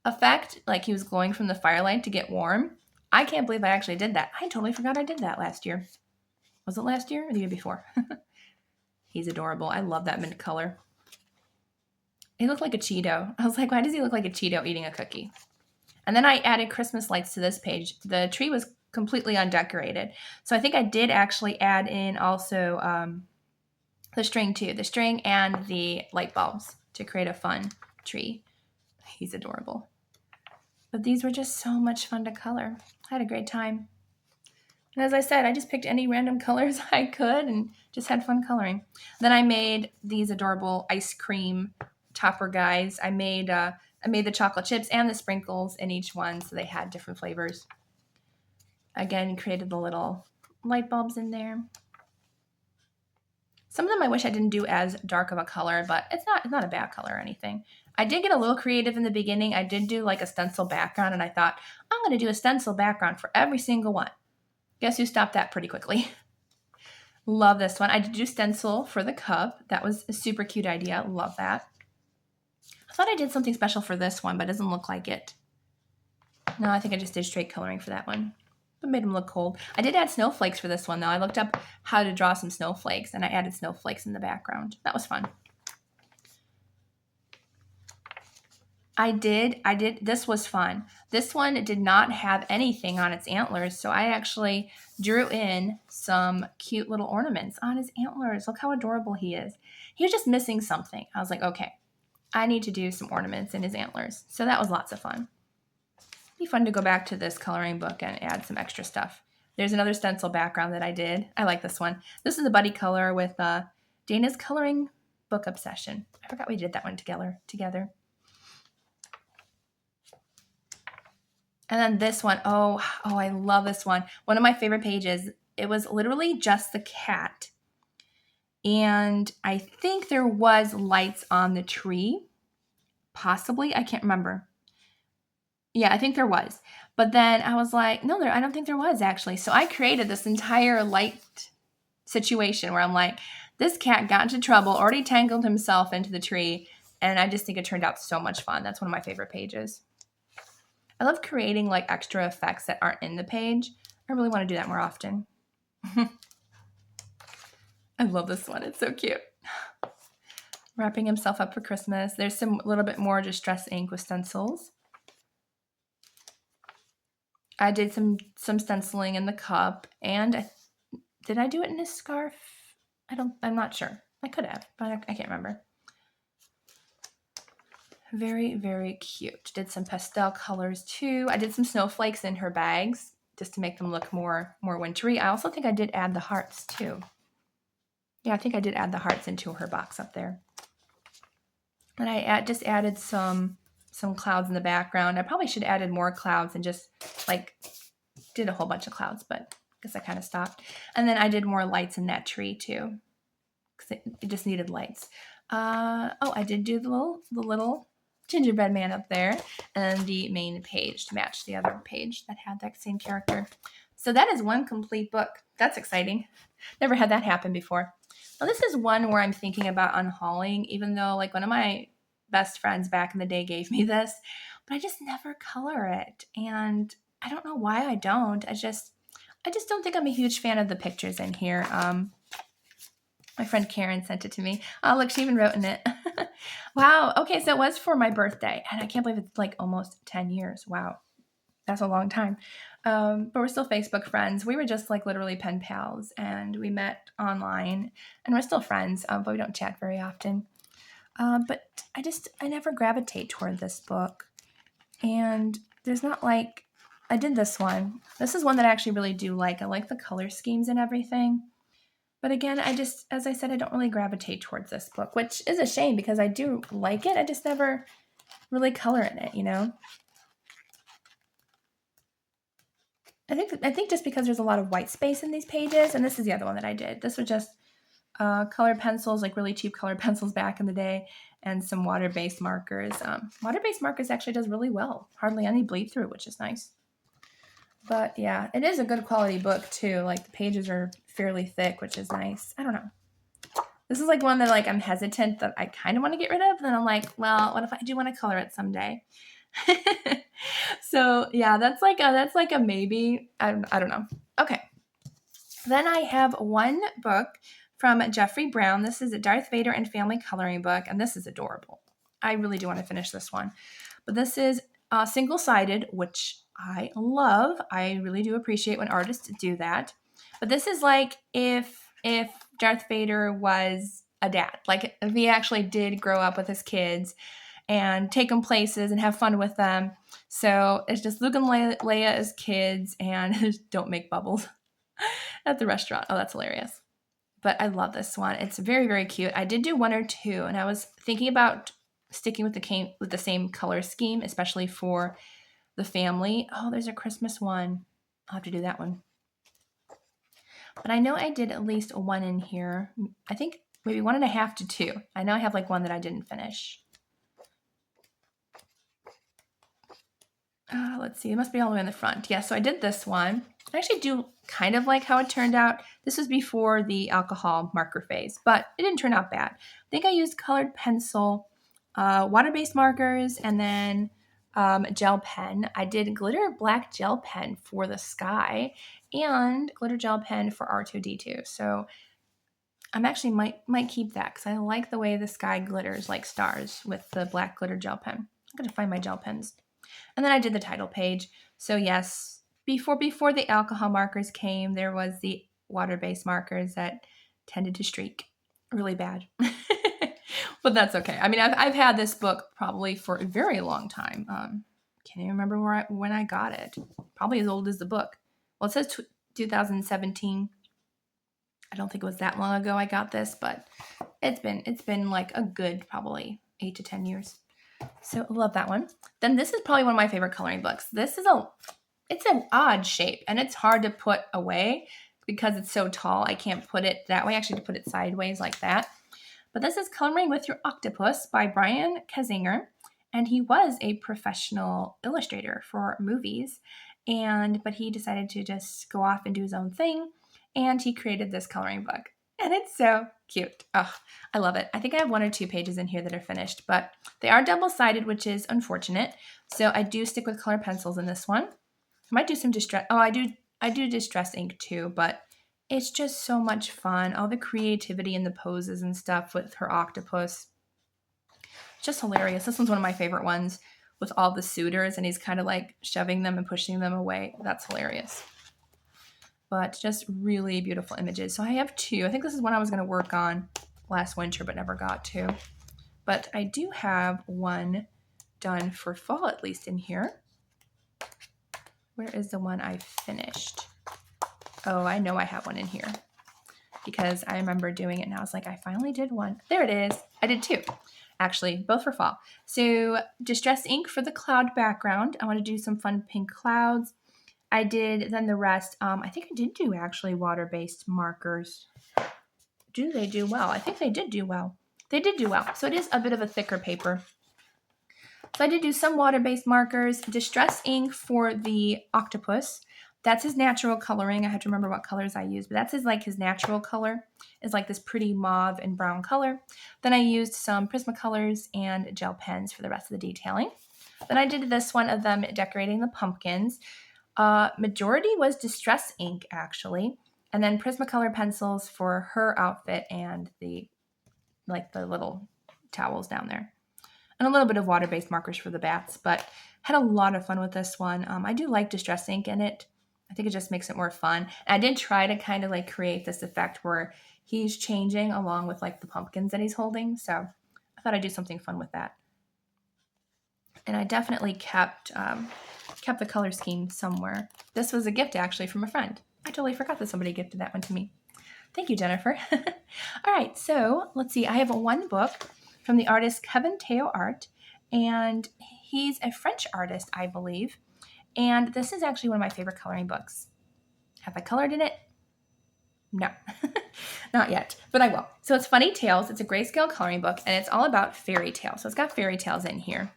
effect, like he was glowing from the firelight to get warm. I can't believe I actually did that. I totally forgot I did that last year. Was it last year or the year before? He's adorable. I love that mint color. He looked like a Cheeto. I was like, why does he look like a Cheeto eating a cookie? And then I added Christmas lights to this page. The tree was completely undecorated. So I think I did actually add in also the string too. The string and the light bulbs to create a fun tree. He's adorable. But these were just so much fun to color. I had a great time. And as I said, I just picked any random colors I could and just had fun coloring. Then I made these adorable ice cream topper guys. I made the chocolate chips and the sprinkles in each one, so they had different flavors. Again, created the little light bulbs in there. Some of them I wish I didn't do as dark of a color, but it's not a bad color or anything. I did get a little creative in the beginning. I did do like a stencil background, and I thought, I'm going to do a stencil background for every single one. Guess who stopped that pretty quickly? Love this one. I did do stencil for the cup. That was a super cute idea. Love that. I thought I did something special for this one, but it doesn't look like it. No, I think I just did straight coloring for that one. But made them look cold. I did add snowflakes for this one, though. I looked up how to draw some snowflakes, and I added snowflakes in the background. That was fun. I did. This was fun. This one did not have anything on its antlers, so I actually drew in some cute little ornaments on his antlers. Look how adorable he is. He was just missing something. I was like, okay, I need to do some ornaments in his antlers. So that was lots of fun. It'd be fun to go back to this coloring book and add some extra stuff. There's another stencil background that I did. I like this one. This is a buddy color with Dana's Coloring Book Obsession. I forgot we did that one together. And then this one, oh, I love this one. One of my favorite pages it was literally just the cat. And I think there was lights on the tree. Possibly. I can't remember. Yeah, I think there was. But then I was like, no, I don't think there was actually. So I created this entire light situation where I'm like, this cat got into trouble, already tangled himself into the tree. And I just think it turned out so much fun. That's one of my favorite pages. I love creating like extra effects that aren't in the page. I really want to do that more often. I love this one. It's so cute. Wrapping himself up for Christmas. There's some little bit more distress ink with stencils. I did some stenciling in the cup, and did I do it in a scarf? I'm not sure. I could have, but I can't remember. Very, very cute. Did some pastel colors too. I did some snowflakes in her bags just to make them look more wintry. I also think I did add the hearts too. Yeah, I think I did add the hearts into her box up there. And I just added some clouds in the background. I probably should have added more clouds and just like did a whole bunch of clouds, but I guess I kind of stopped. And then I did more lights in that tree too, because it just needed lights. I did do the little gingerbread man up there, and the main page to match the other page that had that same character. So that is one complete book. That's exciting. Never had that happen before. Now this is one where I'm thinking about unhauling, even though like one of my best friends back in the day gave me this, but I just never color it. And I don't know why I don't. I just don't think I'm a huge fan of the pictures in here. My friend Karen sent it to me. Oh, look, she even wrote in it. Wow. Okay, so it was for my birthday, and I can't believe it's like almost 10 years. Wow. That's a long time. But we're still Facebook friends. We were just like literally pen pals, and we met online, and we're still friends, but we don't chat very often. But I never gravitate toward this book. And there's not like, I did this one. This is one that I actually really do like. I like the color schemes and everything. But again, as I said, I don't really gravitate towards this book, which is a shame because I do like it. I just never really color in it, you know? I think just because there's a lot of white space in these pages, and this is the other one that I did. This was just colored pencils, like really cheap colored pencils back in the day, and some water-based markers. Water-based markers actually does really well. Hardly any bleed through, which is nice. But yeah, it is a good quality book too. Like the pages are fairly thick, which is nice. I don't know. This is like one that like I'm hesitant that I kind of want to get rid of. Then I'm like, well, what if I do want to color it someday? So yeah, that's like a maybe. I don't know. Okay. Then I have one book from Jeffrey Brown. This is a Darth Vader and Family Coloring book, and this is adorable. I really do want to finish this one. But this is single-sided, which I love. I really do appreciate when artists do that. But this is like if Darth Vader was a dad. Like if he actually did grow up with his kids and take them places and have fun with them. So it's just Luke and Leia as kids, and don't make bubbles at the restaurant. Oh, that's hilarious. But I love this one. It's very, very cute. I did do one or two, and I was thinking about sticking with the same color scheme, especially for the family. Oh, there's a Christmas one. I'll have to do that one. But I know I did at least one in here. I think maybe 1.5 to 2. I know I have like one that I didn't finish. Let's see. It must be all the way in the front. Yeah, so I did this one. I actually do kind of like how it turned out. This was before the alcohol marker phase, but it didn't turn out bad. I think I used colored pencil, water-based markers, and then gel pen. I did glitter black gel pen for the sky and glitter gel pen for R2-D2. So I'm actually might keep that because I like the way the sky glitters like stars with the black glitter gel pen. I'm going to find my gel pens. And then I did the title page. So yes, before the alcohol markers came, there was the water-based markers that tended to streak really bad. But that's okay. I mean, I've had this book probably for a very long time. Can't even remember when I got it. Probably as old as the book. Well, it says 2017. I don't think it was that long ago I got this, but it's been like a good probably 8 to 10 years. So I love that one. Then this is probably one of my favorite coloring books. This is it's an odd shape, and it's hard to put away because it's so tall, I can't put it that way. I actually have to put it sideways like that. But this is Coloring with Your Octopus by Brian Kazinger. And he was a professional illustrator for movies. But he decided to just go off and do his own thing. And he created this coloring book. And it's so cute. Oh, I love it. I think I have 1 or 2 pages in here that are finished, but they are double-sided, which is unfortunate. So I do stick with color pencils in this one. I might do some distress. Oh, I do distress ink too, but it's just so much fun. All the creativity and the poses and stuff with her octopus. Just hilarious. This one's one of my favorite ones with all the suitors, and he's kind of like shoving them and pushing them away. That's hilarious. But just really beautiful images. So I have 2. I think this is one I was going to work on last winter, but never got to. But I do have one done for fall, at least in here. Where is the one I finished? Oh, I know I have one in here because I remember doing it and I was like, I finally did one. There it is. I did 2, actually, both for fall. So distress ink for the cloud background. I want to do some fun pink clouds. I did then the rest. I think I did do actually water-based markers. Do they do well? I think they did do well. They did do well. So it is a bit of a thicker paper. So I did do some water-based markers, distress ink for the octopus. That's his natural coloring. I have to remember what colors I used, but that's his natural color is like this pretty mauve and brown color. Then I used some Prismacolors and gel pens for the rest of the detailing. Then I did this one of them decorating the pumpkins. Majority was distress ink actually, and then Prismacolor pencils for her outfit and the little towels down there. And a little bit of water-based markers for the bats, but had a lot of fun with this one. I do like distress ink in it. I think it just makes it more fun. And I did try to kind of like create this effect where he's changing along with like the pumpkins that he's holding. So I thought I'd do something fun with that. And I definitely kept the color scheme somewhere. This was a gift actually from a friend. I totally forgot that somebody gifted that one to me. Thank you, Jennifer. All right, so let's see. I have one book from the artist Kevin Teao Art, and he's a French artist, I believe. And this is actually one of my favorite coloring books. Have I colored in it? No, not yet, but I will. So it's Funny Tales. It's a grayscale coloring book, and it's all about fairy tales. So it's got fairy tales in here,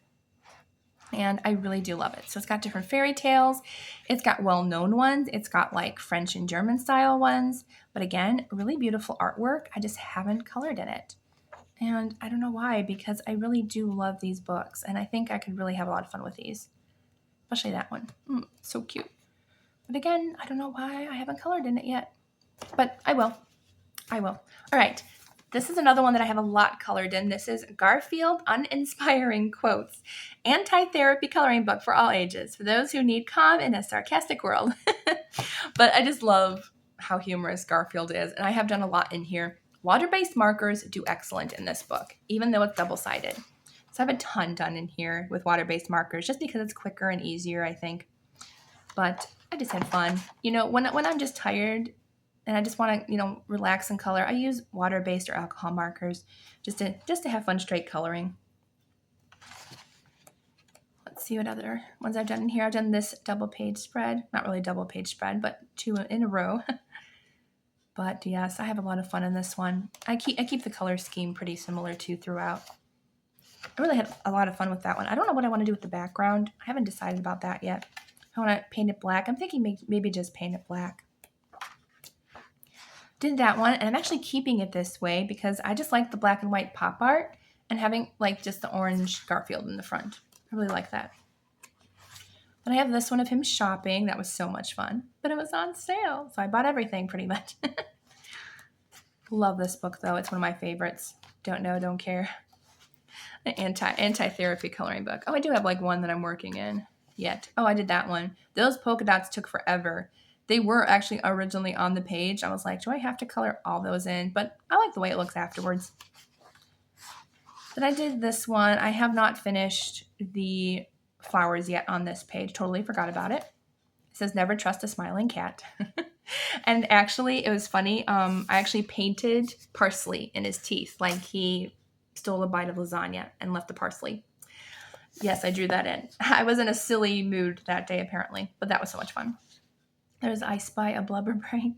and I really do love it. So it's got different fairy tales. It's got well-known ones. It's got like French and German style ones, but again, really beautiful artwork. I just haven't colored in it. And I don't know why, because I really do love these books, and I think I could really have a lot of fun with these, especially that one. So cute. But again, I don't know why I haven't colored in it yet, but I will. All right. This is another one that I have a lot colored in. This is Garfield Uninspiring Quotes, Anti-Therapy Coloring Book for All Ages, for those who need calm in a sarcastic world. But I just love how humorous Garfield is, and I have done a lot in here. Water-based markers do excellent in this book, even though it's double-sided. So I have a ton done in here with water-based markers, just because it's quicker and easier, I think. But I just had fun. You know, when I'm just tired and I just want to, relax and color, I use water-based or alcohol markers just to have fun straight coloring. Let's see what other ones I've done in here. I've done this double-page spread. Not really double-page spread, but 2 in a row. But yes, I have a lot of fun in this one. I keep the color scheme pretty similar too throughout. I really had a lot of fun with that one. I don't know what I want to do with the background. I haven't decided about that yet. I want to paint it black. I'm thinking maybe just paint it black. Did that one, and I'm actually keeping it this way because I just like the black and white pop art and having like just the orange Garfield in the front. I really like that. Then I have this one of him shopping. That was so much fun, but it was on sale, so I bought everything pretty much. Love this book though. It's one of my favorites. Don't know, don't care. An anti-therapy coloring book. Oh, I do have like one that I'm working in yet. Oh, I did that one. Those polka dots took forever. They were actually originally on the page. I was like, do I have to color all those in? But I like the way it looks afterwards. But I did this one. I have not finished the flowers yet on this page. Totally forgot about it. It says, never trust a smiling cat. And actually, it was funny. I actually painted parsley in his teeth. Like he stole a bite of lasagna and left the parsley. Yes, I drew that in. I was in a silly mood that day, apparently. But that was so much fun. There's I Spy a Blubber Brain.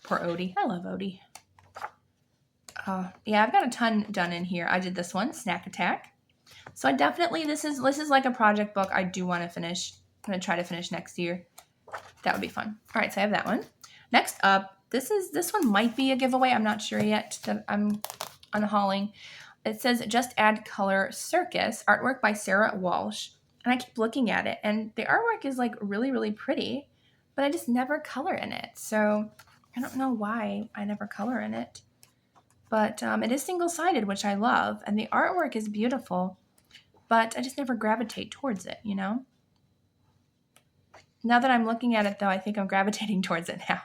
Poor Odie. I love Odie. Yeah, I've got a ton done in here. I did this one, Snack Attack. So I definitely, this is like a project book I do want to finish. I'm going to try to finish next year. That would be fun. All right, so I have that one. Next up, this one might be a giveaway. I'm not sure yet that I'm unhauling. It says Just Add Color Circus, artwork by Sarah Walsh. And I keep looking at it, and the artwork is like really, really pretty, but I just never color in it. So I don't know why I never color in it. But it is single-sided, which I love, and the artwork is beautiful, but I just never gravitate towards it, you know? Now that I'm looking at it, though, I think I'm gravitating towards it now.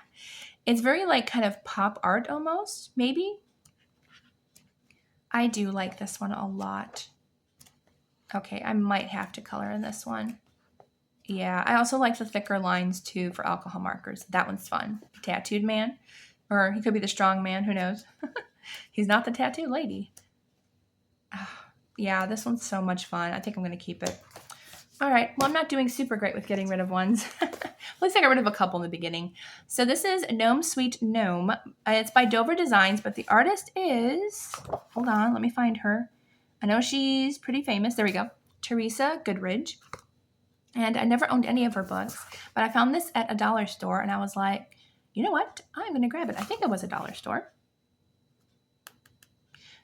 It's very, like, kind of pop art almost, maybe? I do like this one a lot. Okay, I might have to color in this one. Yeah, I also like the thicker lines, too, for alcohol markers. That one's fun. Tattooed man. Or he could be the strong man, who knows? He's not the tattooed lady. Oh, yeah, this one's so much fun. I think I'm going to keep it. All right, well, I'm not doing super great with getting rid of ones. At least I got rid of a couple in the beginning. So this is Gnome Sweet Gnome. It's by Dover Designs, but the artist is, hold on, let me find her. I know she's pretty famous. There we go. Teresa Goodridge. And I never owned any of her books, but I found this at a dollar store, and I was like, you know what? I'm going to grab it. I think it was a dollar store.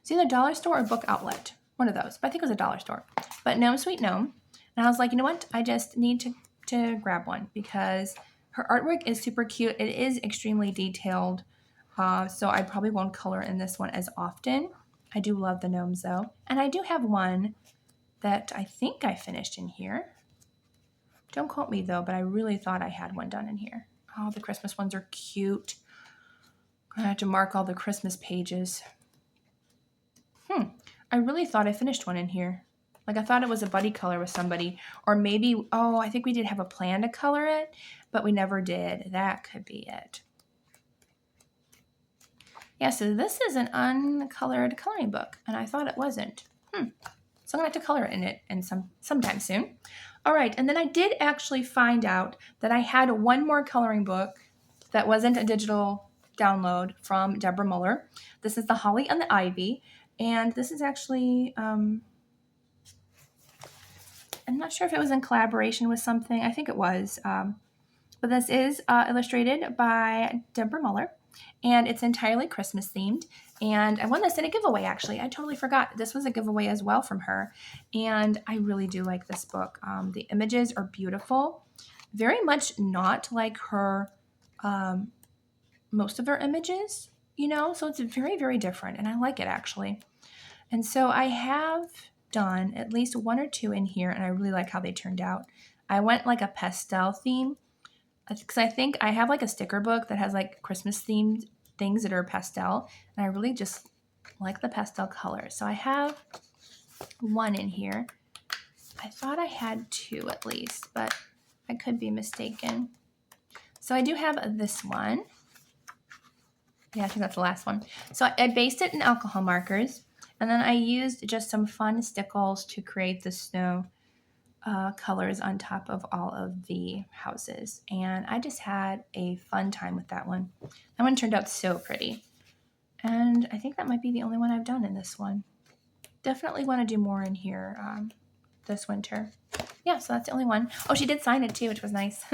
It's either dollar store or book outlet. One of those. But I think it was a dollar store. But Gnome Sweet Gnome. And I was like, you know what? I just need to grab one because her artwork is super cute. It is extremely detailed. So I probably won't color in this one as often. I do love the gnomes, though. And I do have one that I think I finished in here. Don't quote me, though, but I really thought I had one done in here. Oh, the Christmas ones are cute. I have to mark all the Christmas pages. I really thought I finished one in here. Like, I thought it was a buddy color with somebody. Or maybe, oh, I think we did have a plan to color it, but we never did. That could be it. Yeah, so this is an uncolored coloring book, and I thought it wasn't. So I'm going to have to color in it sometime soon. All right, and then I did actually find out that I had one more coloring book that wasn't a digital download from Deborah Mueller. This is The Holly and the Ivy, and this is actually, I'm not sure if it was in collaboration with something. I think it was, but this is illustrated by Deborah Mueller, and it's entirely Christmas themed. And I won this in a giveaway, actually. I totally forgot. This was a giveaway as well from her. And I really do like this book. The images are beautiful. Very much not like her, most of her images, you know? So it's very, very different. And I like it, actually. And so I have done at least one or two in here, and I really like how they turned out. I went like a pastel theme. Because I think I have like a sticker book that has like Christmas themed things that are pastel, and I really just like the pastel color. So I have one in here. I thought I had two at least, but I could be mistaken. So I do have this one. Yeah, I think that's the last one. So I based it in alcohol markers, and then I used just some fun stickles to create the snow colors on top of all of the houses. And I just had a fun time with that one. That one turned out so pretty. And I think that might be the only one I've done in this one. Definitely want to do more in here this winter. Yeah, so that's the only one. Oh, she did sign it too, which was nice.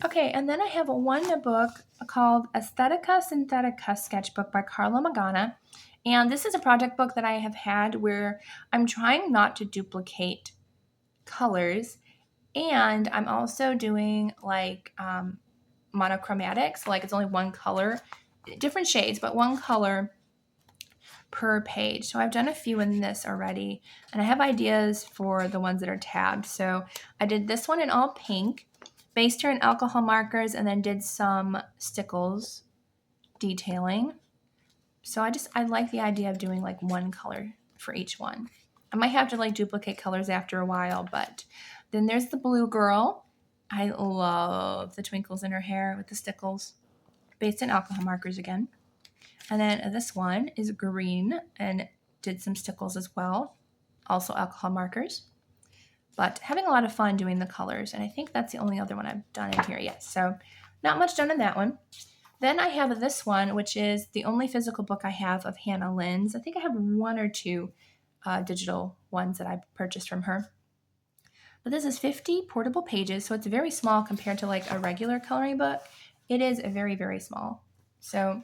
Okay, and then I have one book called Aesthetica Synthetica Sketchbook by Carla Magana. And this is a project book that I have had where I'm trying not to duplicate colors, and I'm also doing like monochromatics, like it's only one color, different shades, but one color per page. So I've done a few in this already, and I have ideas for the ones that are tabbed. So I did this one in all pink, based her in alcohol markers, and then did some stickles detailing. So I like the idea of doing like one color for each one. I might have to like duplicate colors after a while, but then there's the blue girl. I love the twinkles in her hair with the stickles, based in alcohol markers again. And then this one is green and did some stickles as well, also alcohol markers. But having a lot of fun doing the colors, and I think that's the only other one I've done in here yet. So not much done in that one. Then I have this one, which is the only physical book I have of Hannah Lynn's. I think I have one or two digital ones that I purchased from her. But this is 50 portable pages, so it's very small compared to like a regular coloring book. It is very, very small. So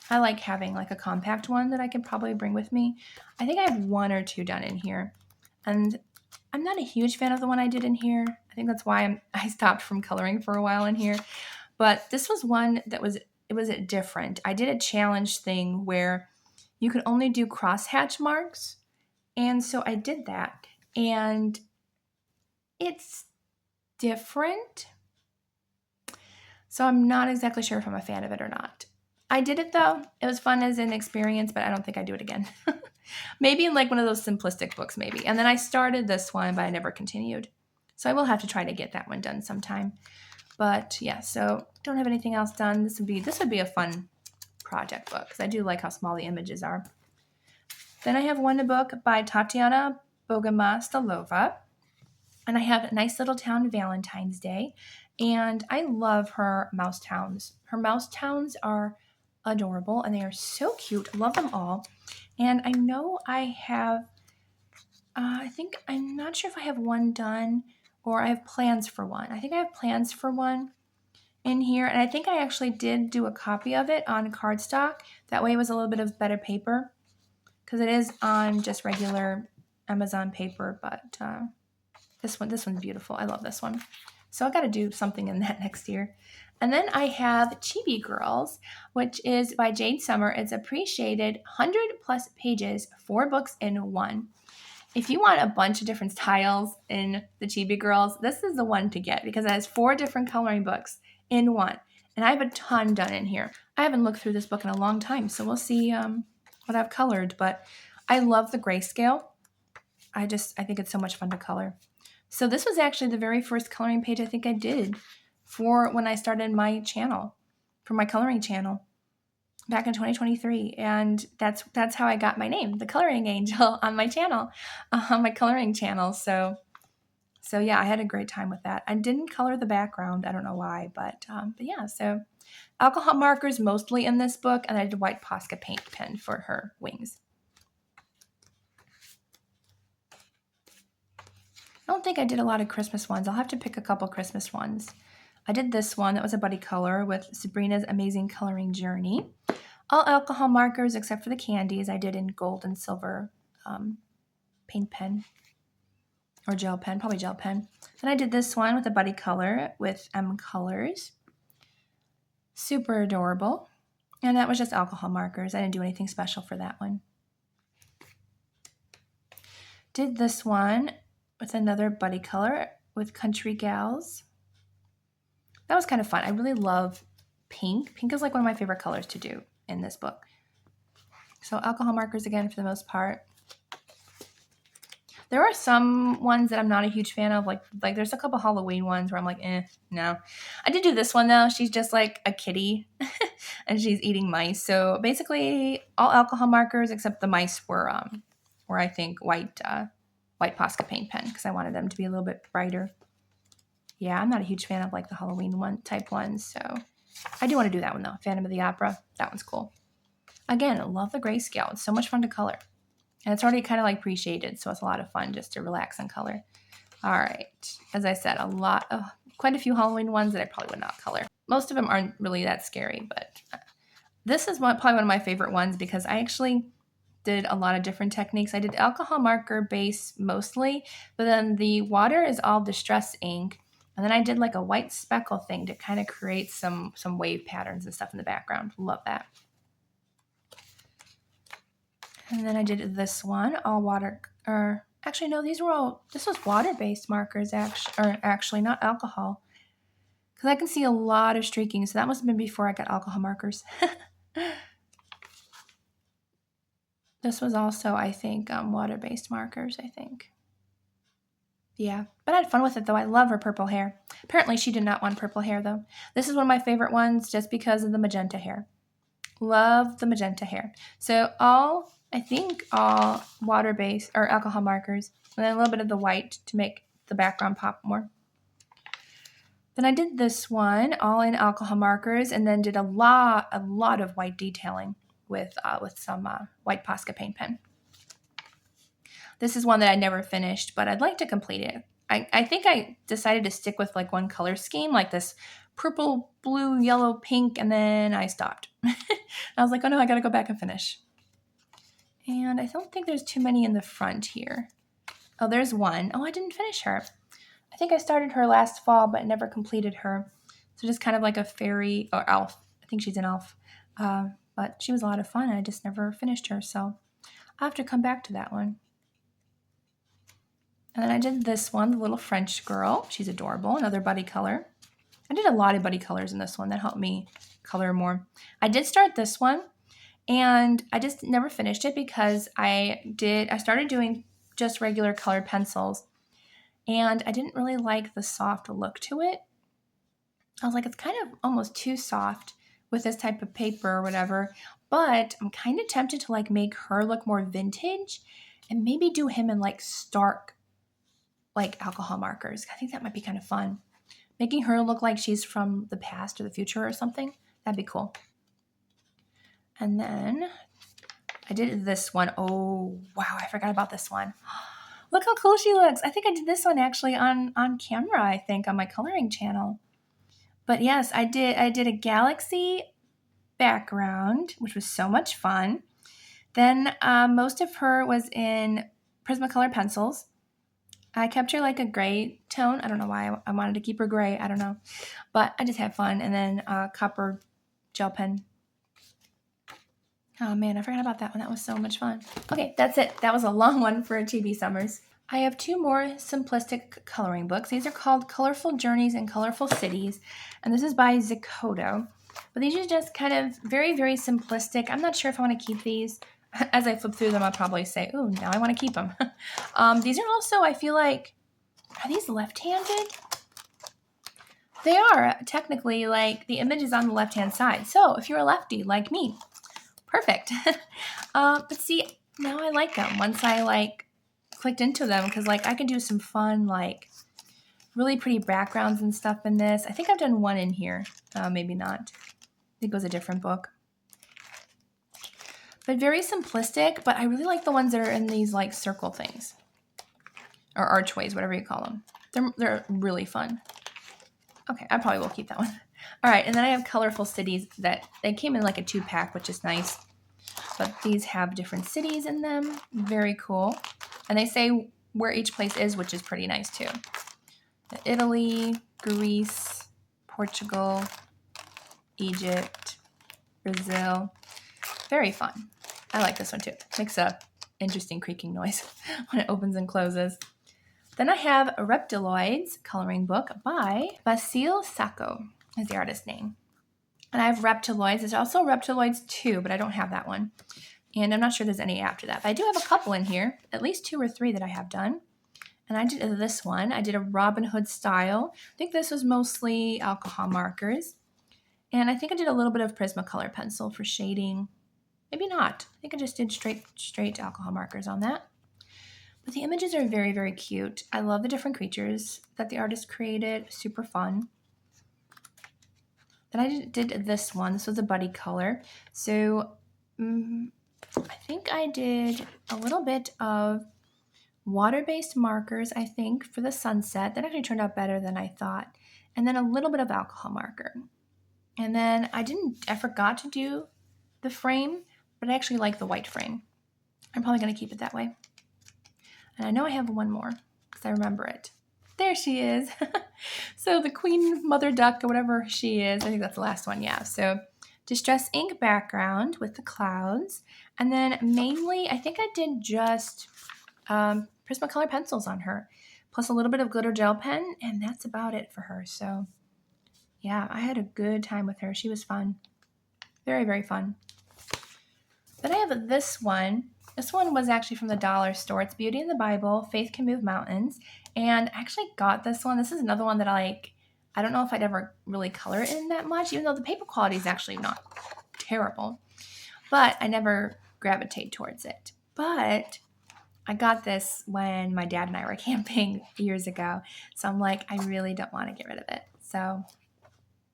I like having like a compact one that I can probably bring with me. I think I have one or two done in here. And I'm not a huge fan of the one I did in here. I think that's why I stopped from coloring for a while in here. But this was one that was different. I did a challenge thing where you could only do crosshatch marks. And so I did that. And it's different. So I'm not exactly sure if I'm a fan of it or not. I did it though. It was fun as an experience, but I don't think I'd do it again. Maybe in like one of those simplistic books, maybe. And then I started this one, but I never continued. So I will have to try to get that one done sometime. But yeah, so don't have anything else done. This would be a fun project book because I do like how small the images are. Then I have one book by Tatiana Bogomastalova. And I have Nice Little Town Valentine's Day. And I love her mouse towns. Her mouse towns are adorable and they are so cute. I love them all. And I know I have, I'm not sure if I have one done or I have plans for one. I think I have plans for one in here. And I think I actually did do a copy of it on cardstock. That way it was a little bit of better paper because it is on just regular Amazon paper. But this one's beautiful. I love this one. So I got to do something in that next year. And then I have Chibi Girls, which is by Jade Summer. It's appreciated 100 plus pages, 4 books in one. If you want a bunch of different styles in the Chibi Girls, this is the one to get because it has 4 different coloring books in one. And I have a ton done in here. I haven't looked through this book in a long time, so we'll see what I've colored. But I love the grayscale. I think it's so much fun to color. So this was actually the very first coloring page I think I did for when I started my channel, for my coloring channel back in 2023. And that's how I got my name, the Coloring Angel, on my channel, on my coloring channel. So yeah, I had a great time with that. I didn't color the background. I don't know why, but yeah, so alcohol markers mostly in this book, and I did white Posca paint pen for her wings. I don't think I did a lot of Christmas ones. I'll have to pick a couple Christmas ones. I did this one. That was a buddy color with Sabrina's Amazing Coloring Journey. All alcohol markers except for the candies I did in gold and silver paint pen or gel pen, probably gel pen. Then I did this one with a buddy color with M Colors. Super adorable. And that was just alcohol markers. I didn't do anything special for that one. Did this one with another buddy color with Country Gals. That was kind of fun. I really love pink. Pink is like one of my favorite colors to do in this book. So alcohol markers again for the most part. There are some ones that I'm not a huge fan of. Like there's a couple Halloween ones where I'm like, no. I did do this one though. She's just like a kitty and she's eating mice. So basically all alcohol markers except the mice were I think white Posca paint pen because I wanted them to be a little bit brighter. Yeah, I'm not a huge fan of like the Halloween type ones, so I do want to do that one though. Phantom of the Opera, that one's cool. Again, I love the grayscale. It's so much fun to color. And it's already kind of like pre-shaded, so it's a lot of fun just to relax and color. All right, as I said, quite a few Halloween ones that I probably would not color. Most of them aren't really that scary, but this is probably one of my favorite ones because I actually did a lot of different techniques. I did alcohol marker base mostly, but then the water is all distress ink. And then I did like a white speckle thing to kind of create some wave patterns and stuff in the background. Love that. And then I did this one, all water, or actually no, this was water-based markers actually not alcohol. Because I can see a lot of streaking, so that must have been before I got alcohol markers. This was also, I think, water-based markers, I think. Yeah, but I had fun with it, though. I love her purple hair. Apparently, she did not want purple hair, though. This is one of my favorite ones just because of the magenta hair. Love the magenta hair. So all water-based or alcohol markers, and then a little bit of the white to make the background pop more. Then I did this one all in alcohol markers, and then did a lot of white detailing with some white Posca paint pen. This is one that I never finished, but I'd like to complete it. I think I decided to stick with like one color scheme, like this purple, blue, yellow, pink, and then I stopped. I was like, oh no, I gotta go back and finish. And I don't think there's too many in the front here. Oh, there's one. Oh, I didn't finish her. I think I started her last fall, but never completed her. So just kind of like a fairy or elf. I think she's an elf. But she was a lot of fun. I just never finished her. So I'll have to come back to that one. And then I did this one, the little French girl. She's adorable. Another buddy color. I did a lot of buddy colors in this one. That helped me color more. I did start this one, and I just never finished it because I started doing just regular colored pencils, and I didn't really like the soft look to it. I was like, it's kind of almost too soft with this type of paper or whatever, but I'm kind of tempted to like make her look more vintage and maybe do him in like stark like alcohol markers. I think that might be kind of fun. Making her look like she's from the past or the future or something. That'd be cool. And then I did this one. Oh, wow, I forgot about this one. Look how cool she looks. I think I did this one actually on camera, I think, on my coloring channel. But yes, I did a galaxy background, which was so much fun. Then most of her was in Prismacolor pencils. I kept her like a gray tone. I don't know why I wanted to keep her gray. I don't know. But I just had fun. And then copper gel pen. Oh man, I forgot about that one. That was so much fun. Okay, that's it. That was a long one for TV Summers. I have two more simplistic coloring books. These are called Colorful Journeys and Colorful Cities. And this is by Zakodo. But these are just kind of very, very simplistic. I'm not sure if I want to keep these. As I flip through them, I'll probably say, ooh, now I want to keep them. These are also, I feel like, are these left-handed? They are, technically, like, the image is on the left-hand side. So, if you're a lefty, like me, perfect. But see, now I like them once I, like, clicked into them. Because, like, I can do some fun, like, really pretty backgrounds and stuff in this. I think I've done one in here. Maybe not. I think it was a different book. But very simplistic, but I really like the ones that are in these like circle things. Or archways, whatever you call them. They're really fun. Okay, I probably will keep that one. All right, and then I have Colorful Cities that they came in like a 2-pack, which is nice. But these have different cities in them. Very cool. And they say where each place is, which is pretty nice too. Italy, Greece, Portugal, Egypt, Brazil. Very fun. I like this one too. Makes a interesting creaking noise when it opens and closes. Then I have Reptiloids coloring book by Vasil Sacco is the artist name. And I have Reptiloids. There's also Reptiloids 2, but I don't have that one. And I'm not sure there's any after that. But I do have a couple in here, at least 2 or 3 that I have done. And I did this one. I did a Robin Hood style. I think this was mostly alcohol markers. And I think I did a little bit of Prismacolor pencil for shading. Maybe not. I think I just did straight alcohol markers on that. But the images are very, very cute. I love the different creatures that the artist created. Super fun. Then I did this one. This was a buddy color. So I think I did a little bit of water-based markers, I think, for the sunset. That actually turned out better than I thought. And then a little bit of alcohol marker. And then I forgot to do the frame, but I actually like the white frame. I'm probably going to keep it that way. And I know I have one more because I remember it. There she is. So the Queen Mother Duck or whatever she is. I think that's the last one, yeah. So Distress Ink background with the clouds. And then mainly, I think I did just Prismacolor pencils on her. Plus a little bit of glitter gel pen. And that's about it for her. So yeah, I had a good time with her. She was fun. Very, very fun. Then I have this one. This one was actually from the dollar store. It's Beauty in the Bible, Faith Can Move Mountains. And I actually got this one. This is another one that I don't know if I'd ever really color it in that much, even though the paper quality is actually not terrible. But I never gravitate towards it. But I got this when my dad and I were camping years ago. So I'm like, I really don't want to get rid of it. So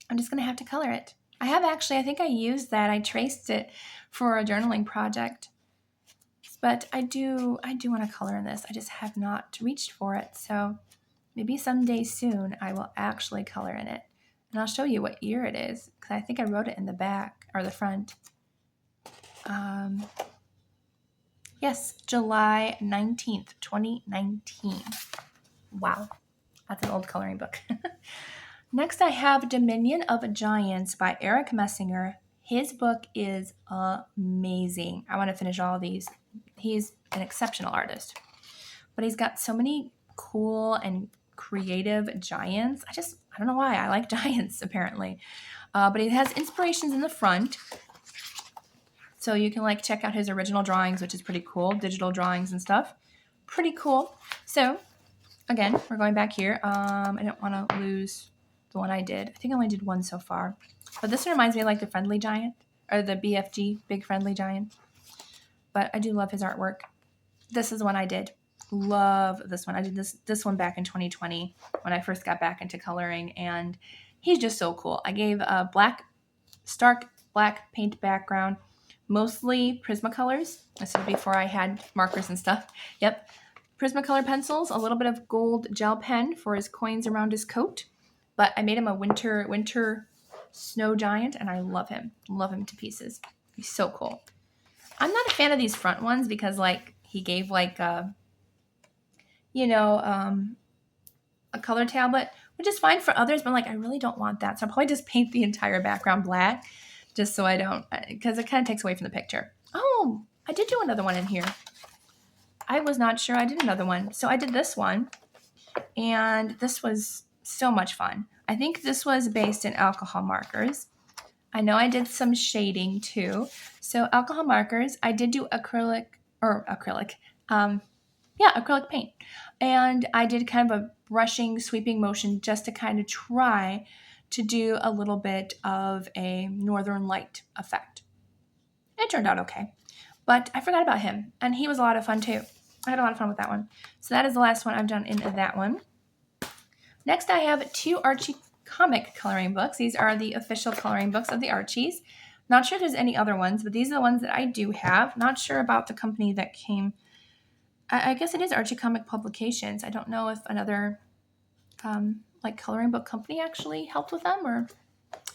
I'm just going to have to color it. I have actually, I think I used that. I traced it for a journaling project. But I do want to color in this. I just have not reached for it. So maybe someday soon I will actually color in it. And I'll show you what year it is, because I think I wrote it in the back or the front. Yes, July 19th, 2019. Wow, that's an old coloring book. Next, I have Dominion of Giants by Eric Messinger. His book is amazing. I want to finish all of these. He's an exceptional artist, but he's got so many cool and creative giants. I don't know why. I like giants, apparently. But he has inspirations in the front. So you can like check out his original drawings, which is pretty cool. Digital drawings and stuff. Pretty cool. So again, we're going back here. I don't want to lose the one I did. I think I only did one so far. But this one reminds me of like the Friendly Giant, or the BFG, Big Friendly Giant. But I do love his artwork. This is the one I did. Love this one. I did this one back in 2020 when I first got back into coloring, and he's just so cool. I gave a stark black paint background, mostly Prismacolors. This is before I had markers and stuff. Yep. Prismacolor pencils, a little bit of gold gel pen for his coins around his coat. But I made him a winter snow giant, and I love him. Love him to pieces. He's so cool. I'm not a fan of these front ones because like he gave like a color tablet, which is fine for others, but like I really don't want that. So I'll probably just paint the entire background black just so I don't, because it kind of takes away from the picture. Oh, I did do another one in here. I was not sure I did another one. So I did this one, and this was so much fun. I think this was based in alcohol markers. I know I did some shading too. So alcohol markers, I did do acrylic paint. And I did kind of a brushing, sweeping motion just to kind of try to do a little bit of a northern light effect. It turned out okay. But I forgot about him, and he was a lot of fun too. I had a lot of fun with that one. So that is the last one I've done in that one. Next, I have 2 Archie comic coloring books. These are the official coloring books of the Archies. Not sure if there's any other ones, but these are the ones that I do have. Not sure about the company that came. I guess it is Archie Comic Publications. I don't know if another coloring book company actually helped with them, or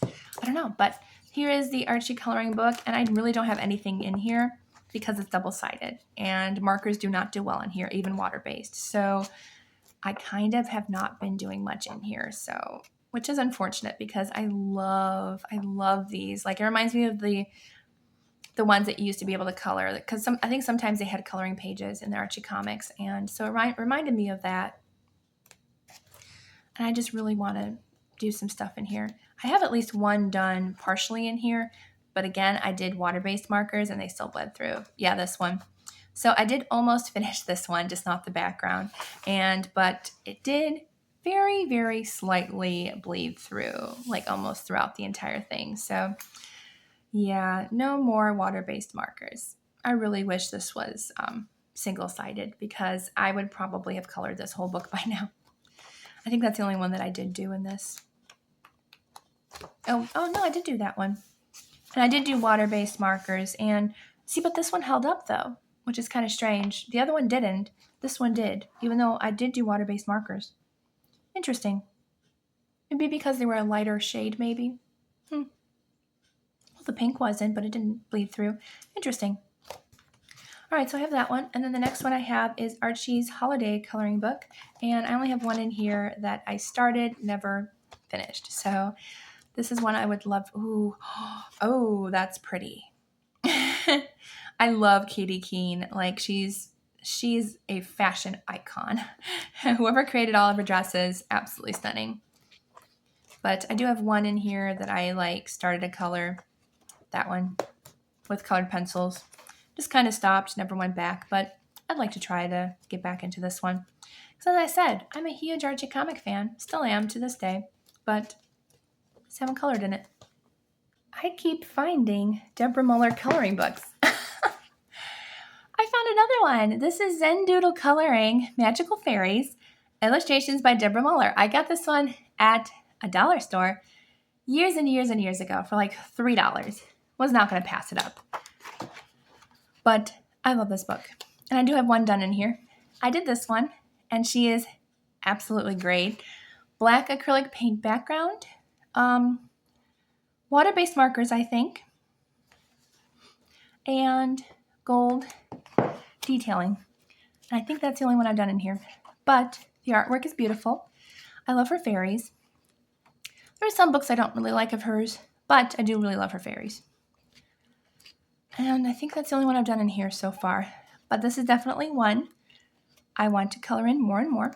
I don't know. But here is the Archie coloring book, and I really don't have anything in here because it's double-sided, and markers do not do well in here, even water-based. So I kind of have not been doing much in here, so which is unfortunate because I love these. Like, it reminds me of the ones that you used to be able to color, because I think sometimes they had coloring pages in the Archie comics, and so it reminded me of that. And I just really want to do some stuff in here. I have at least one done partially in here, but again, I did water-based markers and they still bled through. Yeah, this one. So I did almost finish this one, just not the background, but it did very, very slightly bleed through, like almost throughout the entire thing. So yeah, no more water-based markers. I really wish this was single-sided because I would probably have colored this whole book by now. I think that's the only one that I did do in this. Oh no, I did do that one. And I did do water-based markers. And see, but this one held up though, which is kind of strange. The other one didn't. This one did, even though I did do water-based markers. Interesting. Maybe because they were a lighter shade, maybe. Well, the pink wasn't, but it didn't bleed through. Interesting. All right, so I have that one. And then the next one I have is Archie's Holiday Coloring Book. And I only have one in here that I started, never finished. So this is one I would love. Ooh, oh, that's pretty. I love Katie Keene. Like, she's a fashion icon. Whoever created all of her dresses, absolutely stunning. But I do have one in here that I started to color. That one with colored pencils. Just kind of stopped, never went back, but I'd like to try to get back into this one. Because as I said, I'm a huge Archie comic fan, still am to this day, but just haven't colored in it. I keep finding Deborah Mueller coloring books. I found another one. This is Zen Doodle Coloring, Magical Fairies, illustrations by Deborah Mueller. I got this one at a dollar store years and years and years ago for like $3. Was not going to pass it up. But I love this book. And I do have one done in here. I did this one, and she is absolutely great. Black acrylic paint background. Water-based markers, I think. And gold detailing. And I think that's the only one I've done in here. But the artwork is beautiful. I love her fairies. There are some books I don't really like of hers, but I do really love her fairies. And I think that's the only one I've done in here so far. But this is definitely one I want to color in more and more.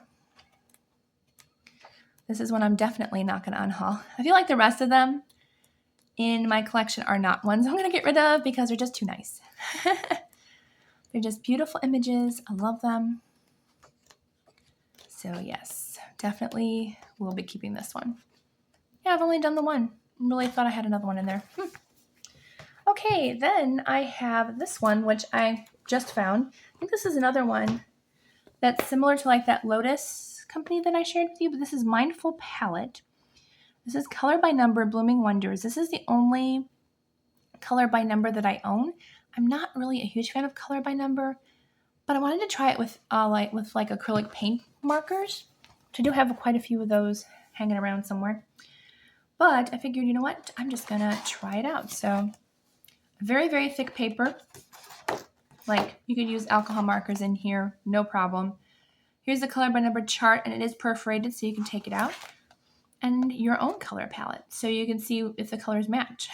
This is one I'm definitely not going to unhaul. I feel like the rest of them in my collection are not ones I'm going to get rid of because they're just too nice. They're just beautiful images. I love them. So yes, definitely will be keeping this one. Yeah, I've only done the one. Really thought I had another one in there. Okay, then I have this one, which I just found. I think this is another one that's similar to like that Lotus company that I shared with you, but this is Mindful Palette. This is Color by Number Blooming Wonders. This is the only color by number that I own. I'm not really a huge fan of color by number, but I wanted to try it with acrylic paint markers. I do have quite a few of those hanging around somewhere. But I figured, you know what? I'm just going to try it out. So very, very thick paper. Like you could use alcohol markers in here, no problem. Here's the color by number chart, and it is perforated so you can take it out. And your own color palette so you can see if the colors match.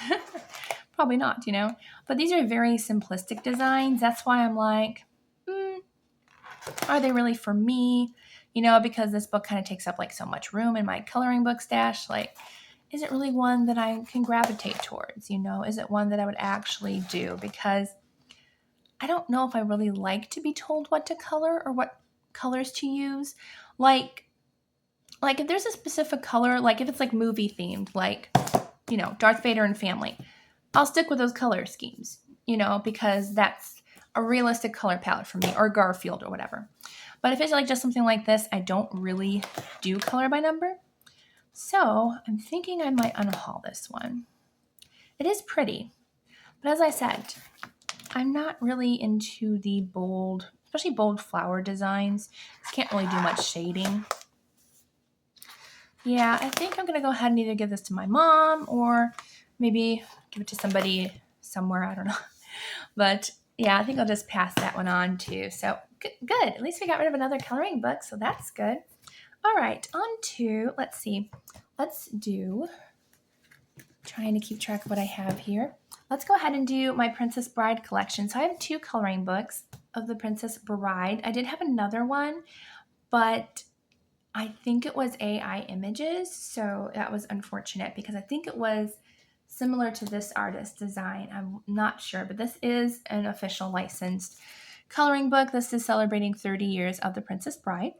Probably not, you know. But these are very simplistic designs. That's why I'm like, are they really for me? You know, because this book kind of takes up like so much room in my coloring book stash. Like, is it really one that I can gravitate towards? You know, is it one that I would actually do? Because I don't know if I really like to be told what to color or what colors to use. Like if there's a specific color, like if it's like movie themed, like, you know, Darth Vader and family, I'll stick with those color schemes, you know, because that's a realistic color palette for me, or Garfield or whatever. But if it's like just something like this, I don't really do color by number. So I'm thinking I might unhaul this one. It is pretty, but as I said, I'm not really into the bold, especially bold flower designs. Can't really do much shading. Yeah, I think I'm going to go ahead and either give this to my mom or maybe give it to somebody somewhere. I don't know. But yeah, I think I'll just pass that one on too. So good. At least we got rid of another coloring book. So that's good. All right. On to, let's see. Let's do, trying to keep track of what I have here. Let's go ahead and do my Princess Bride collection. So I have 2 coloring books of the Princess Bride. I did have another one, but I think it was AI images, so that was unfortunate because I think it was similar to this artist's design. I'm not sure, but this is an official licensed coloring book. This is celebrating 30 years of the Princess Bride.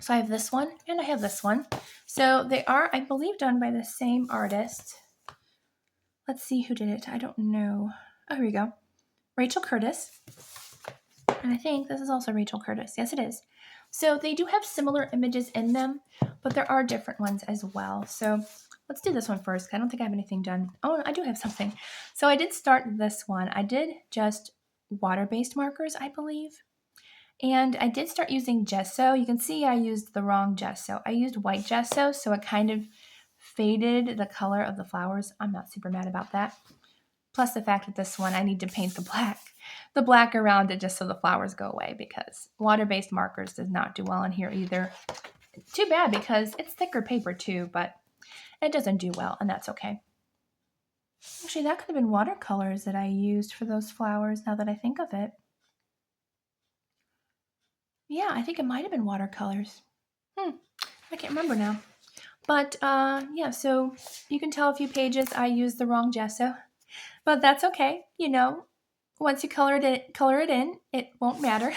So I have this one and I have this one. So they are, I believe, done by the same artist. Let's see who did it. I don't know. Oh, here we go. Rachel Curtis. And I think this is also Rachel Curtis. Yes, it is. So they do have similar images in them, but there are different ones as well. So let's do this one first. I don't think I have anything done. Oh, I do have something. So I did start this one. I did just water-based markers, I believe. And I did start using gesso. You can see I used the wrong gesso. I used white gesso, so it kind of faded the color of the flowers. I'm not super mad about that. Plus the fact that this one, I need to paint the black around it just so the flowers go away because water-based markers does not do well in here either. Too bad because it's thicker paper too, but it doesn't do well, and that's okay. Actually, that could have been watercolors that I used for those flowers now that I think of it. Yeah, I think it might have been watercolors. I can't remember now. But yeah, so you can tell a few pages I used the wrong gesso. But that's okay. You know, once you color it in, it won't matter.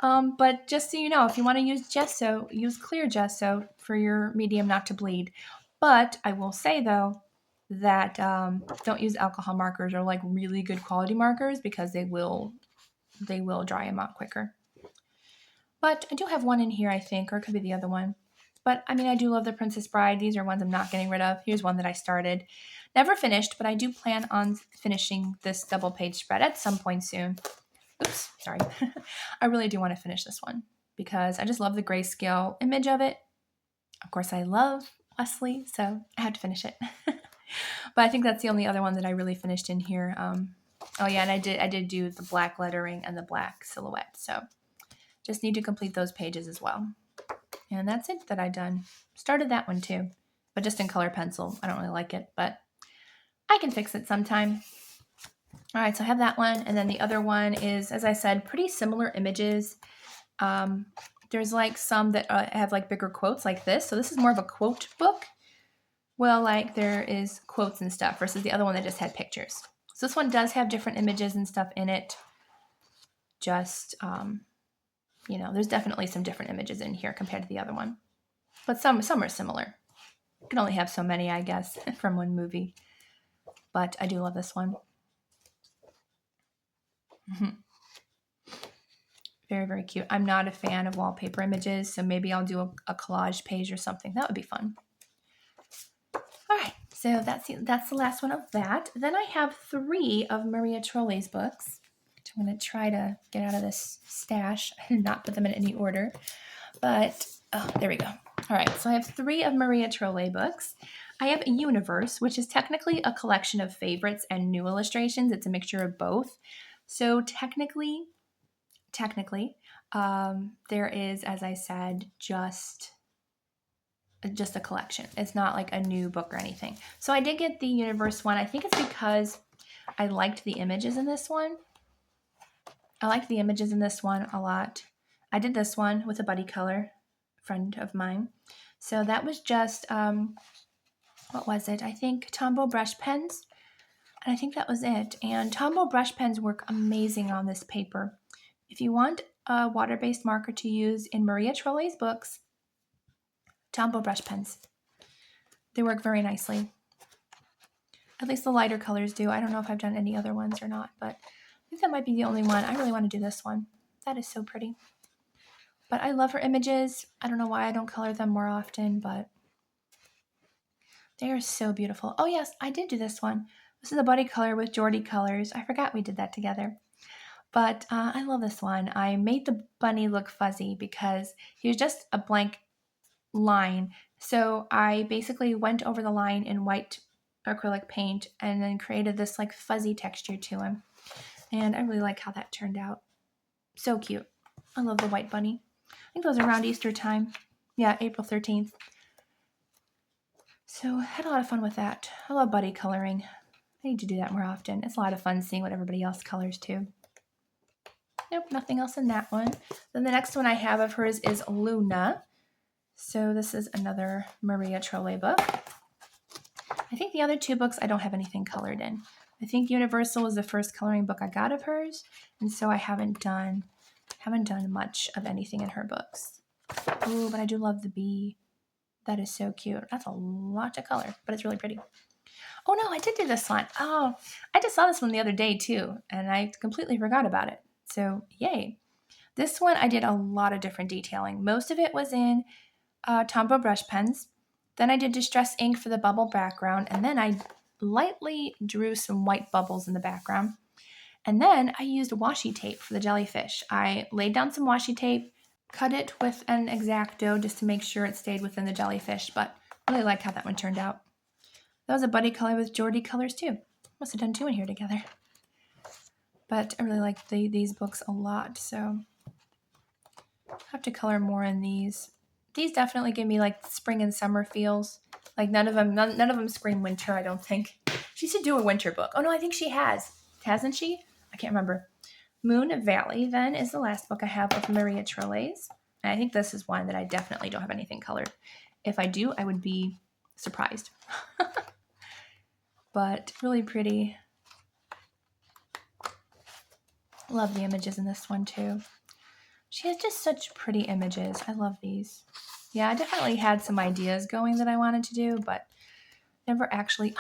But just so you know, if you want to use gesso, use clear gesso for your medium not to bleed. But I will say, though, that don't use alcohol markers or like really good quality markers because they will dry them out quicker. But I do have one in here, I think, or it could be the other one. But I mean, I do love the Princess Bride. These are ones I'm not getting rid of. Here's one that I started. Never finished, but I do plan on finishing this double page spread at some point soon. Oops, sorry. I really do want to finish this one because I just love the grayscale image of it. Of course, I love Wesley, so I have to finish it. But I think that's the only other one that I really finished in here. Oh yeah, and I did do the black lettering and the black silhouette. So just need to complete those pages as well. And that's it that I done. Started that one too, but just in color pencil. I don't really like it, but I can fix it sometime. All right, so I have that one. And then the other one is, as I said, pretty similar images. There's like some that have like bigger quotes like this. So this is more of a quote book. Well, like there is quotes and stuff versus the other one that just had pictures. So this one does have different images and stuff in it. Just, you know, there's definitely some different images in here compared to the other one. But some are similar. You can only have so many, I guess, from one movie. But I do love this one. Very, very cute. I'm not a fan of wallpaper images, so maybe I'll do a collage page or something. That would be fun. All right, so that's the last one of that. Then I have 3 of Maria Trolle's books. I'm going to try to get out of this stash. I did not put them in any order, but oh, there we go. All right, so I have 3 of Maria Trolle books. I have a Universe, which is technically a collection of favorites and new illustrations. It's a mixture of both. So technically, there is, as I said, just a collection. It's not like a new book or anything. So I did get the Universe one. I think it's because I liked the images in this one. I liked the images in this one a lot. I did this one with a buddy color friend of mine. So that was just, what was it? I think Tombow brush pens. And I think that was it. And Tombow brush pens work amazing on this paper. If you want a water-based marker to use in Maria Trolle's books, Tombow brush pens. They work very nicely. At least the lighter colors do. I don't know if I've done any other ones or not, but I think that might be the only one. I really want to do this one. That is so pretty. But I love her images. I don't know why I don't color them more often, but they are so beautiful. Oh yes, I did do this one. This is a buddy color with Geordie colors. I forgot we did that together. But I love this one. I made the bunny look fuzzy because he was just a blank line. So I basically went over the line in white acrylic paint and then created this like fuzzy texture to him. And I really like how that turned out. So cute. I love the white bunny. I think those are around Easter time. Yeah, April 13th. So I had a lot of fun with that. I love buddy coloring. I need to do that more often. It's a lot of fun seeing what everybody else colors too. Nope, nothing else in that one. Then the next one I have of hers is Luna. So this is another Maria Trolle book. I think the other 2 books I don't have anything colored in. I think Universal was the first coloring book I got of hers, and so I haven't done much of anything in her books. Ooh, but I do love the bee. That is so cute. That's a lot to color, but it's really pretty. Oh no, I did do this one. Oh, I just saw this one the other day too, and I completely forgot about it. So yay. This one I did a lot of different detailing. Most of it was in Tombow brush pens. Then I did distress ink for the bubble background, and then I lightly drew some white bubbles in the background. And then I used washi tape for the jellyfish. I laid down some washi tape, cut it with an X-Acto just to make sure it stayed within the jellyfish, but I really like how that one turned out. That was a buddy color with Geordie colors too. Must have done 2 in here together. But I really like these books a lot, so I'll have to color more in these. These definitely give me like spring and summer feels. Like none of them scream winter, I don't think. She should do a winter book. Oh no, I think she has. Hasn't she? I can't remember. Moon Valley then is the last book I have of Maria Trolle's. And I think this is one that I definitely don't have anything colored. If I do, I would be surprised. But really pretty. Love the images in this one too. She has just such pretty images. I love these. Yeah, I definitely had some ideas going that I wanted to do, but never actually.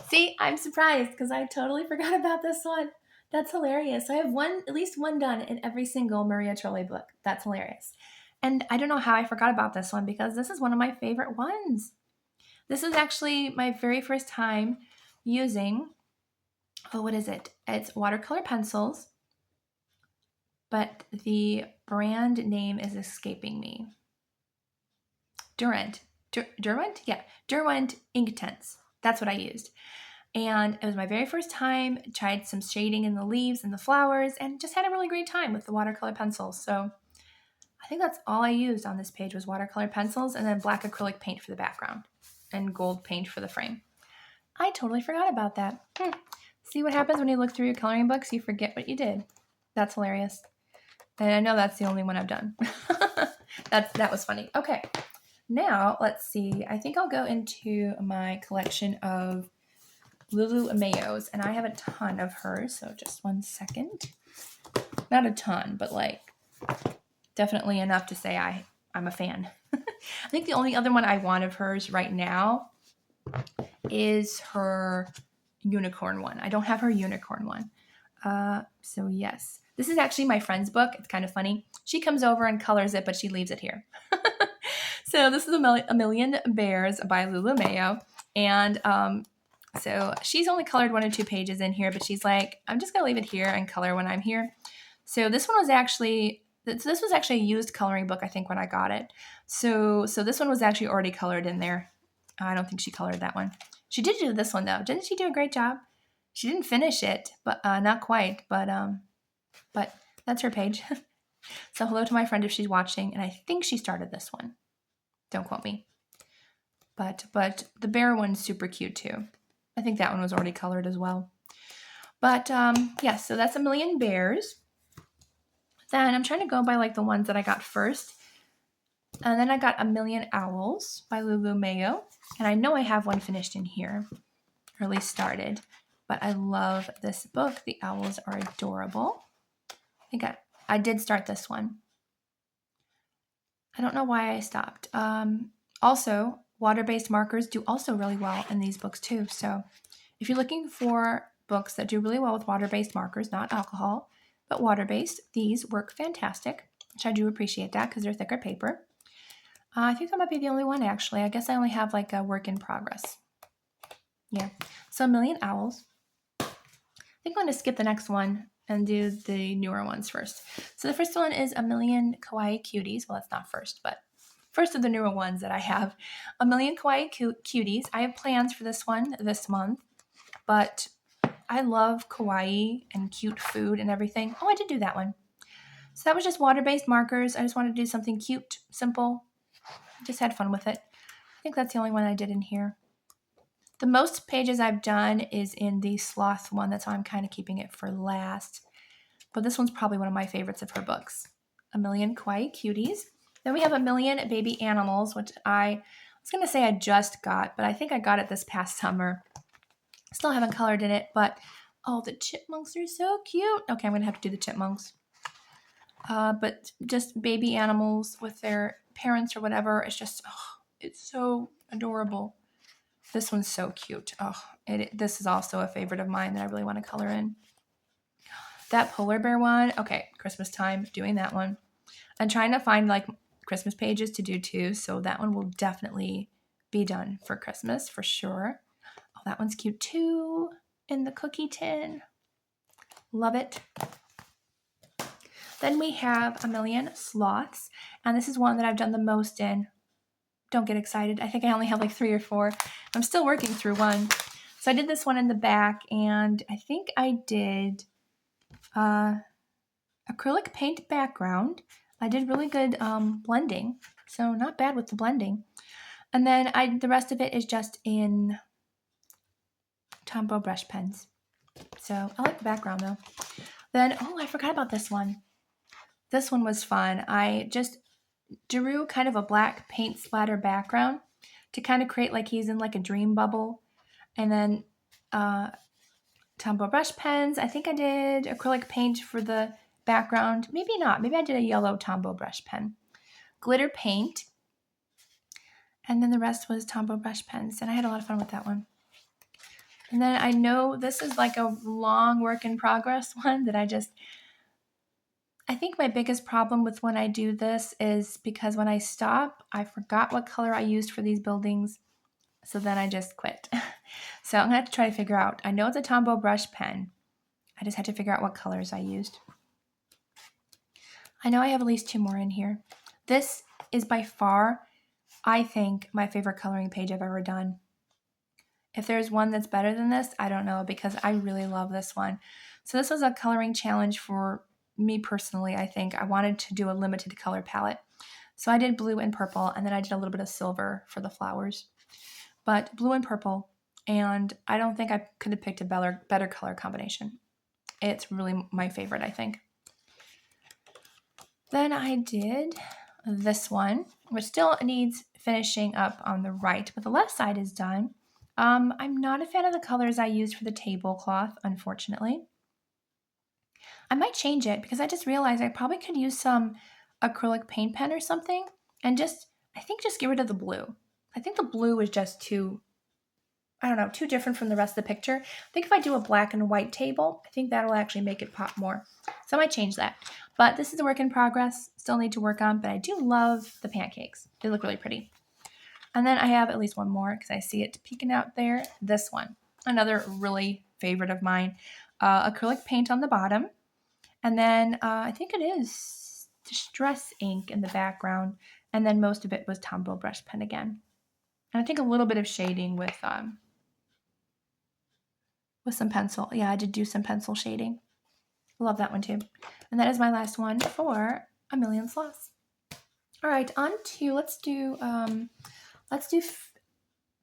See, I'm surprised because I totally forgot about this one. That's hilarious. I have at least one done in every single Maria Trolle book. That's hilarious. And I don't know how I forgot about this one because this is one of my favorite ones. This is actually my very first time using, what is it? It's watercolor pencils, but the brand name is escaping me. Derwent? Yeah, Derwent Inktense. That's what I used. And it was my very first time. Tried some shading in the leaves and the flowers and just had a really great time with the watercolor pencils. So I think that's all I used on this page was watercolor pencils and then black acrylic paint for the background and gold paint for the frame. I totally forgot about that. See what happens when you look through your coloring books? You forget what you did. That's hilarious. And I know that's the only one I've done. That was funny. Okay. Now, let's see. I think I'll go into my collection of Lulu Mayos, and I have a ton of hers, so just one second. Not a ton, but like definitely enough to say I'm a fan. I think the only other one I want of hers right now is her unicorn one. I don't have her unicorn one. So yes. This is actually my friend's book. It's kind of funny. She comes over and colors it, but she leaves it here. So this is A Million Bears by Lulu Mayo. And so she's only colored 1 or 2 pages in here, but she's like, I'm just going to leave it here and color when I'm here. So this one was actually, this was actually a used coloring book, I think, when I got it. So this one was actually already colored in there. I don't think she colored that one. She did do this one, though. Didn't she do a great job? She didn't finish it, but not quite. But that's her page. So hello to my friend if she's watching, and I think she started this one. Don't quote me. But the bear one's super cute too. I think that one was already colored as well. But yeah, so that's A Million Bears. Then I'm trying to go by like the ones that I got first. And then I got A Million Owls by Lulu Mayo. And I know I have one finished in here, or at least started. But I love this book. The owls are adorable. I think I did start this one. I don't know why I stopped. Also, water-based markers do also really well in these books too. So if you're looking for books that do really well with water-based markers, not alcohol, but water-based, these work fantastic, which I do appreciate that because they're thicker paper. I think that might be the only one, actually. I guess I only have like a work in progress. Yeah. So A Million Owls. I think I'm going to skip the next one and do the newer ones first. So the first one is A Million Kawaii Cuties. Well, that's not first, but first of the newer ones that I have. A Million Kawaii Cuties. I have plans for this one this month, but I love kawaii and cute food and everything. Oh, I did do that one. So that was just water-based markers. I just wanted to do something cute, simple. Just had fun with it. I think that's the only one I did in here. The most pages I've done is in the sloth one. That's why I'm kind of keeping it for last. But this one's probably one of my favorites of her books. A Million Kawaii Cuties. Then we have A Million Baby Animals, which I was going to say I just got, but I think I got it this past summer. Still haven't colored in it, but oh, the chipmunks are so cute. Okay, I'm going to have to do the chipmunks. But just baby animals with their parents or whatever. It's just, oh, it's so adorable. This one's so cute. Oh, this is also a favorite of mine that I really want to color in. That polar bear one, okay, Christmas time, doing that one. I'm trying to find like Christmas pages to do too, so that one will definitely be done for Christmas for sure. Oh, that one's cute too, in the cookie tin. Love it. Then we have A Million Sloths, and this is one that I've done the most in. Don't get excited. I think I only have like 3 or 4. I'm still working through one. So I did this one in the back, and I think I did acrylic paint background. I did really good blending, so not bad with the blending. And then the rest of it is just in Tombow brush pens. So I like the background though. Then, oh, I forgot about this one. This one was fun. I just drew kind of a black paint splatter background to kind of create like he's in like a dream bubble. And then Tombow brush pens. I think I did acrylic paint for the background. Maybe not. Maybe I did a yellow Tombow brush pen. Glitter paint. And then the rest was Tombow brush pens. And I had a lot of fun with that one. And then I know this is like a long work in progress one that I think my biggest problem with when I do this is because when I stop, I forgot what color I used for these buildings. So then I just quit. So I'm going to have to try to figure out. I know it's a Tombow brush pen. I just had to figure out what colors I used. I know I have at least 2 more in here. This is by far, I think, my favorite coloring page I've ever done. If there's one that's better than this, I don't know, because I really love this one. So this was a coloring challenge for me personally, I think. I wanted to do a limited color palette. So I did blue and purple, and then I did a little bit of silver for the flowers. But blue and purple, and I don't think I could have picked a better color combination. It's really my favorite, I think. Then I did this one, which still needs finishing up on the right, but the left side is done. I'm not a fan of the colors I used for the tablecloth, unfortunately. I might change it because I just realized I probably could use some acrylic paint pen or something and I think just get rid of the blue. I think the blue is just too different from the rest of the picture. I think if I do a black and white table, I think that'll actually make it pop more. So I might change that. But this is a work in progress. Still need to work on, but I do love the pancakes. They look really pretty. And then I have at least one more because I see it peeking out there. This one, another really favorite of mine. Acrylic paint on the bottom. And then I think it is Distress ink in the background. And then most of it was Tombow brush pen again. And I think a little bit of shading with some pencil. Yeah, I did do some pencil shading. Love that one too. And that is my last one for A Million Sloths. All right, on to, let's do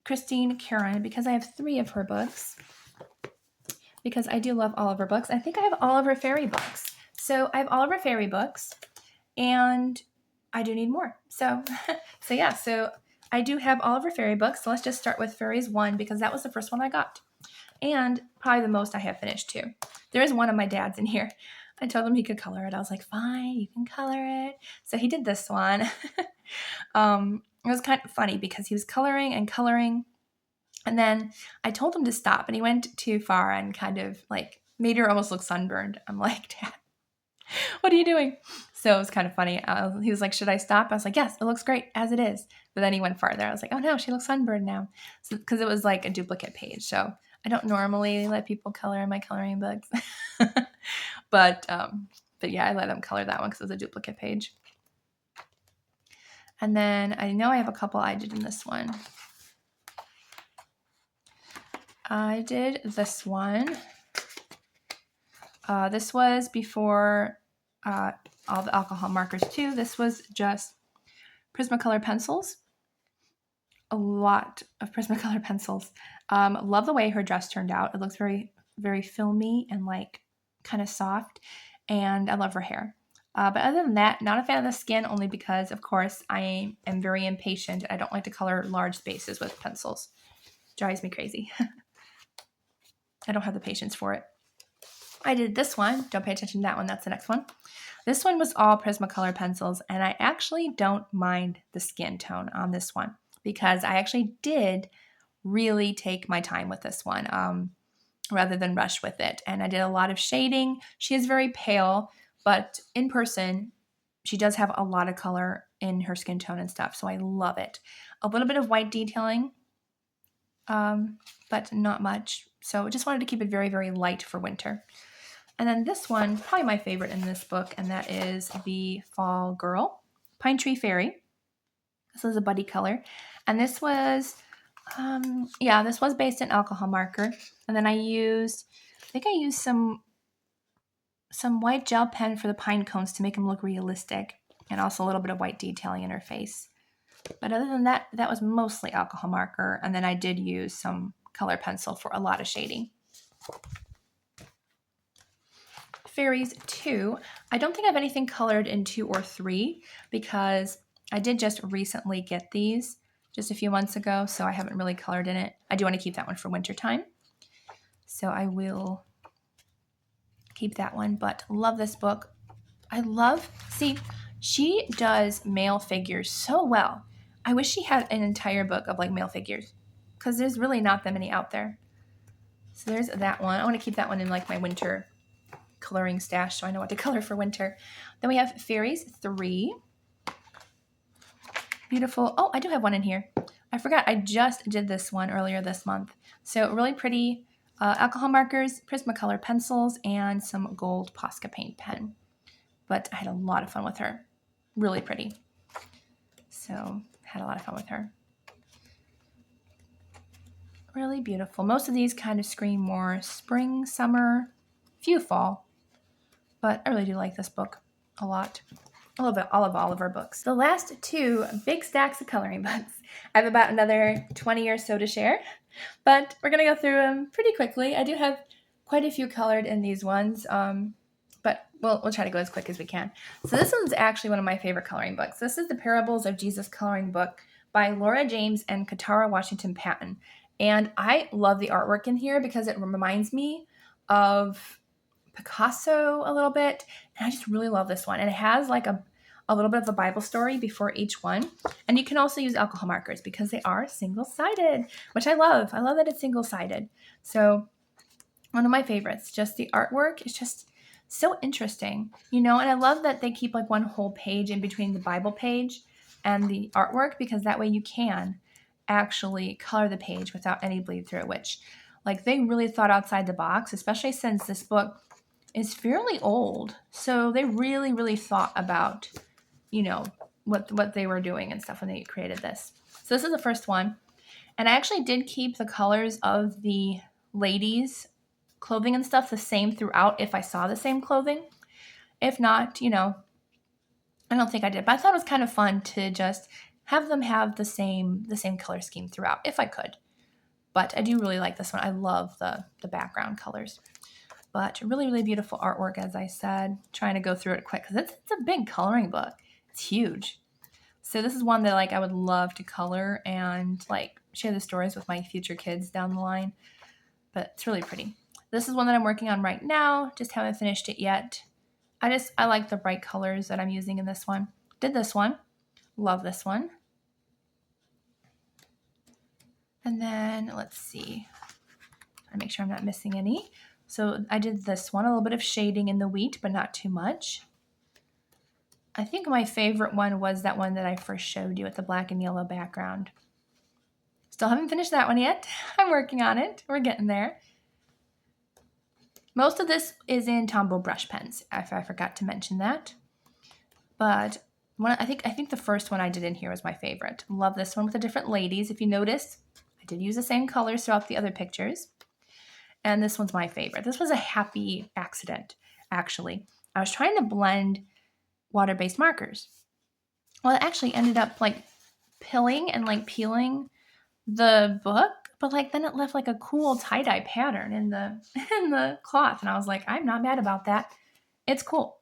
Christine Karen, because I have 3 of her books. Because I do love all of her books. I think I have all of her fairy books. So I have all of her fairy books, and I do need more. So I do have all of her fairy books. So let's just start with Fairies 1, because that was the first one I got. And probably the most I have finished too. There is one of my dad's in here. I told him he could color it. I was like, fine, you can color it. So he did this one. It was kind of funny because he was coloring and coloring. And then I told him to stop, and he went too far and kind of like made her almost look sunburned. I'm like, Dad, what are you doing? So it was kind of funny. He was like, should I stop? I was like, yes, it looks great as it is. But then he went farther. I was like, oh no, she looks sunburned now. So, because it was like a duplicate page. So I don't normally let people color in my coloring books. But yeah, I let them color that one because it was a duplicate page. And then I know I have a couple I did in this one. I did this one. This was before all the alcohol markers too. This was just Prismacolor pencils. A lot of Prismacolor pencils. Love the way her dress turned out. It looks very, very filmy and like kind of soft. And I love her hair. But other than that, not a fan of the skin, only because, of course, I am very impatient. I don't like to color large spaces with pencils. Drives me crazy. I don't have the patience for it. I did this one. Don't pay attention to that one. That's the next one. This one was all Prismacolor pencils, and I actually don't mind the skin tone on this one because I actually did really take my time with this one rather than rush with it. And I did a lot of shading. She is very pale, but in person, she does have a lot of color in her skin tone and stuff, so I love it. A little bit of white detailing, but not much. So I just wanted to keep it very, very light for winter. And then this one, probably my favorite in this book, and that is the Fall Girl, Pine Tree Fairy. This is a buddy color. And this was, this was based in alcohol marker. And then I think I used some white gel pen for the pine cones to make them look realistic. And also a little bit of white detailing in her face. But other than that, that was mostly alcohol marker. And then I did use some color pencil for a lot of shading. Fairies 2. I don't think I have anything colored in 2 or 3 because I did just recently get these just a few months ago, so I haven't really colored in it. I do want to keep that one for winter time, so I will keep that one, but love this book. She does male figures so well. I wish she had an entire book of like male figures because there's really not that many out there. So there's that one. I want to keep that one in like my winter coloring stash so I know what to color for winter. Then we have Fairies 3. Beautiful. Oh, I do have one in here. I forgot I just did this one earlier this month. So really pretty alcohol markers, Prismacolor pencils, and some gold Posca paint pen. But I had a lot of fun with her. Really pretty. So had a lot of fun with her. Really beautiful. Most of these kind of scream more spring, summer, few fall. But I really do like this book a lot. I love all of her books. The last 2 big stacks of coloring books. I have about another 20 or so to share, but we're going to go through them pretty quickly. I do have quite a few colored in these ones, but we'll try to go as quick as we can. So this one's actually one of my favorite coloring books. This is the Parables of Jesus coloring book by Laura James and Katara Washington Patton. And I love the artwork in here because it reminds me of Picasso a little bit, and I just really love this one. And it has like a little bit of a Bible story before each one, and you can also use alcohol markers because they are single-sided, which I love. I love that it's single-sided. So one of my favorites. Just the artwork is just so interesting, and I love that they keep like one whole page in between the Bible page and the artwork, because that way you can actually color the page without any bleed through, which like they really thought outside the box, especially since this book is fairly old. So they really, really thought about, what they were doing and stuff when they created this. So this is the first one. And I actually did keep the colors of the ladies' clothing and stuff the same throughout if I saw the same clothing. If not, I don't think I did. But I thought it was kind of fun to just have them have the same color scheme throughout if I could. But I do really like this one. I love the background colors. But really, really beautiful artwork, as I said. Trying to go through it quick because it's a big coloring book. It's huge. So this is one that I would love to color and share the stories with my future kids down the line. But it's really pretty. This is one that I'm working on right now. Just haven't finished it yet. I like the bright colors that I'm using in this one. Did this one. Love this one. And then let's see. I make sure I'm not missing any. So I did this one, a little bit of shading in the wheat, but not too much. I think my favorite one was that one that I first showed you with the black and yellow background. Still haven't finished that one yet. I'm working on it. We're getting there. Most of this is in Tombow brush pens, if I forgot to mention that. But I think the first one I did in here was my favorite. Love this one with the different ladies. If you notice, I did use the same colors throughout the other pictures. And this one's my favorite. This was a happy accident, actually. I was trying to blend water-based markers. Well, it actually ended up pilling and peeling the book, but then it left a cool tie-dye pattern in the cloth. And I was like, I'm not mad about that. It's cool.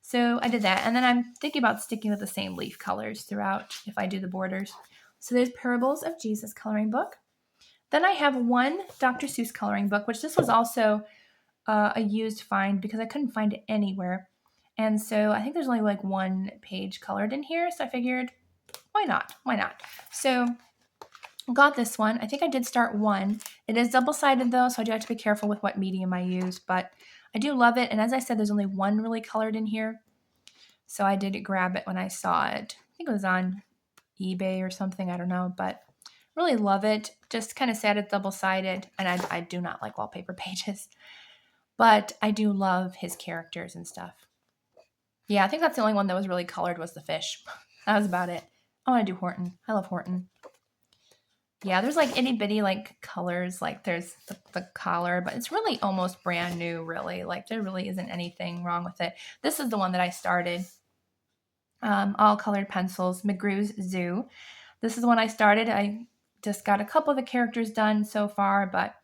So I did that. And then I'm thinking about sticking with the same leaf colors throughout if I do the borders. So there's Parables of Jesus coloring book. Then I have one Dr. Seuss coloring book, which this was also a used find because I couldn't find it anywhere. And so I think there's only one page colored in here. So I figured, why not? Why not? So got this one. I think I did start one. It is double-sided though, so I do have to be careful with what medium I use, but I do love it. And as I said, there's only one really colored in here. So I did grab it when I saw it. I think it was on eBay or something. I don't know, but really love it. Just kind of sad it's double-sided. And I do not like wallpaper pages, but I do love his characters and stuff. Yeah, I think that's the only one that was really colored was the fish. That was about it. I want to do Horton. I love Horton. Yeah, there's itty bitty colors. There's the collar, but it's really almost brand new, really. There really isn't anything wrong with it. This is the one that I started. All colored pencils, McGrew's Zoo. This is the one I started. I just got a couple of the characters done so far, but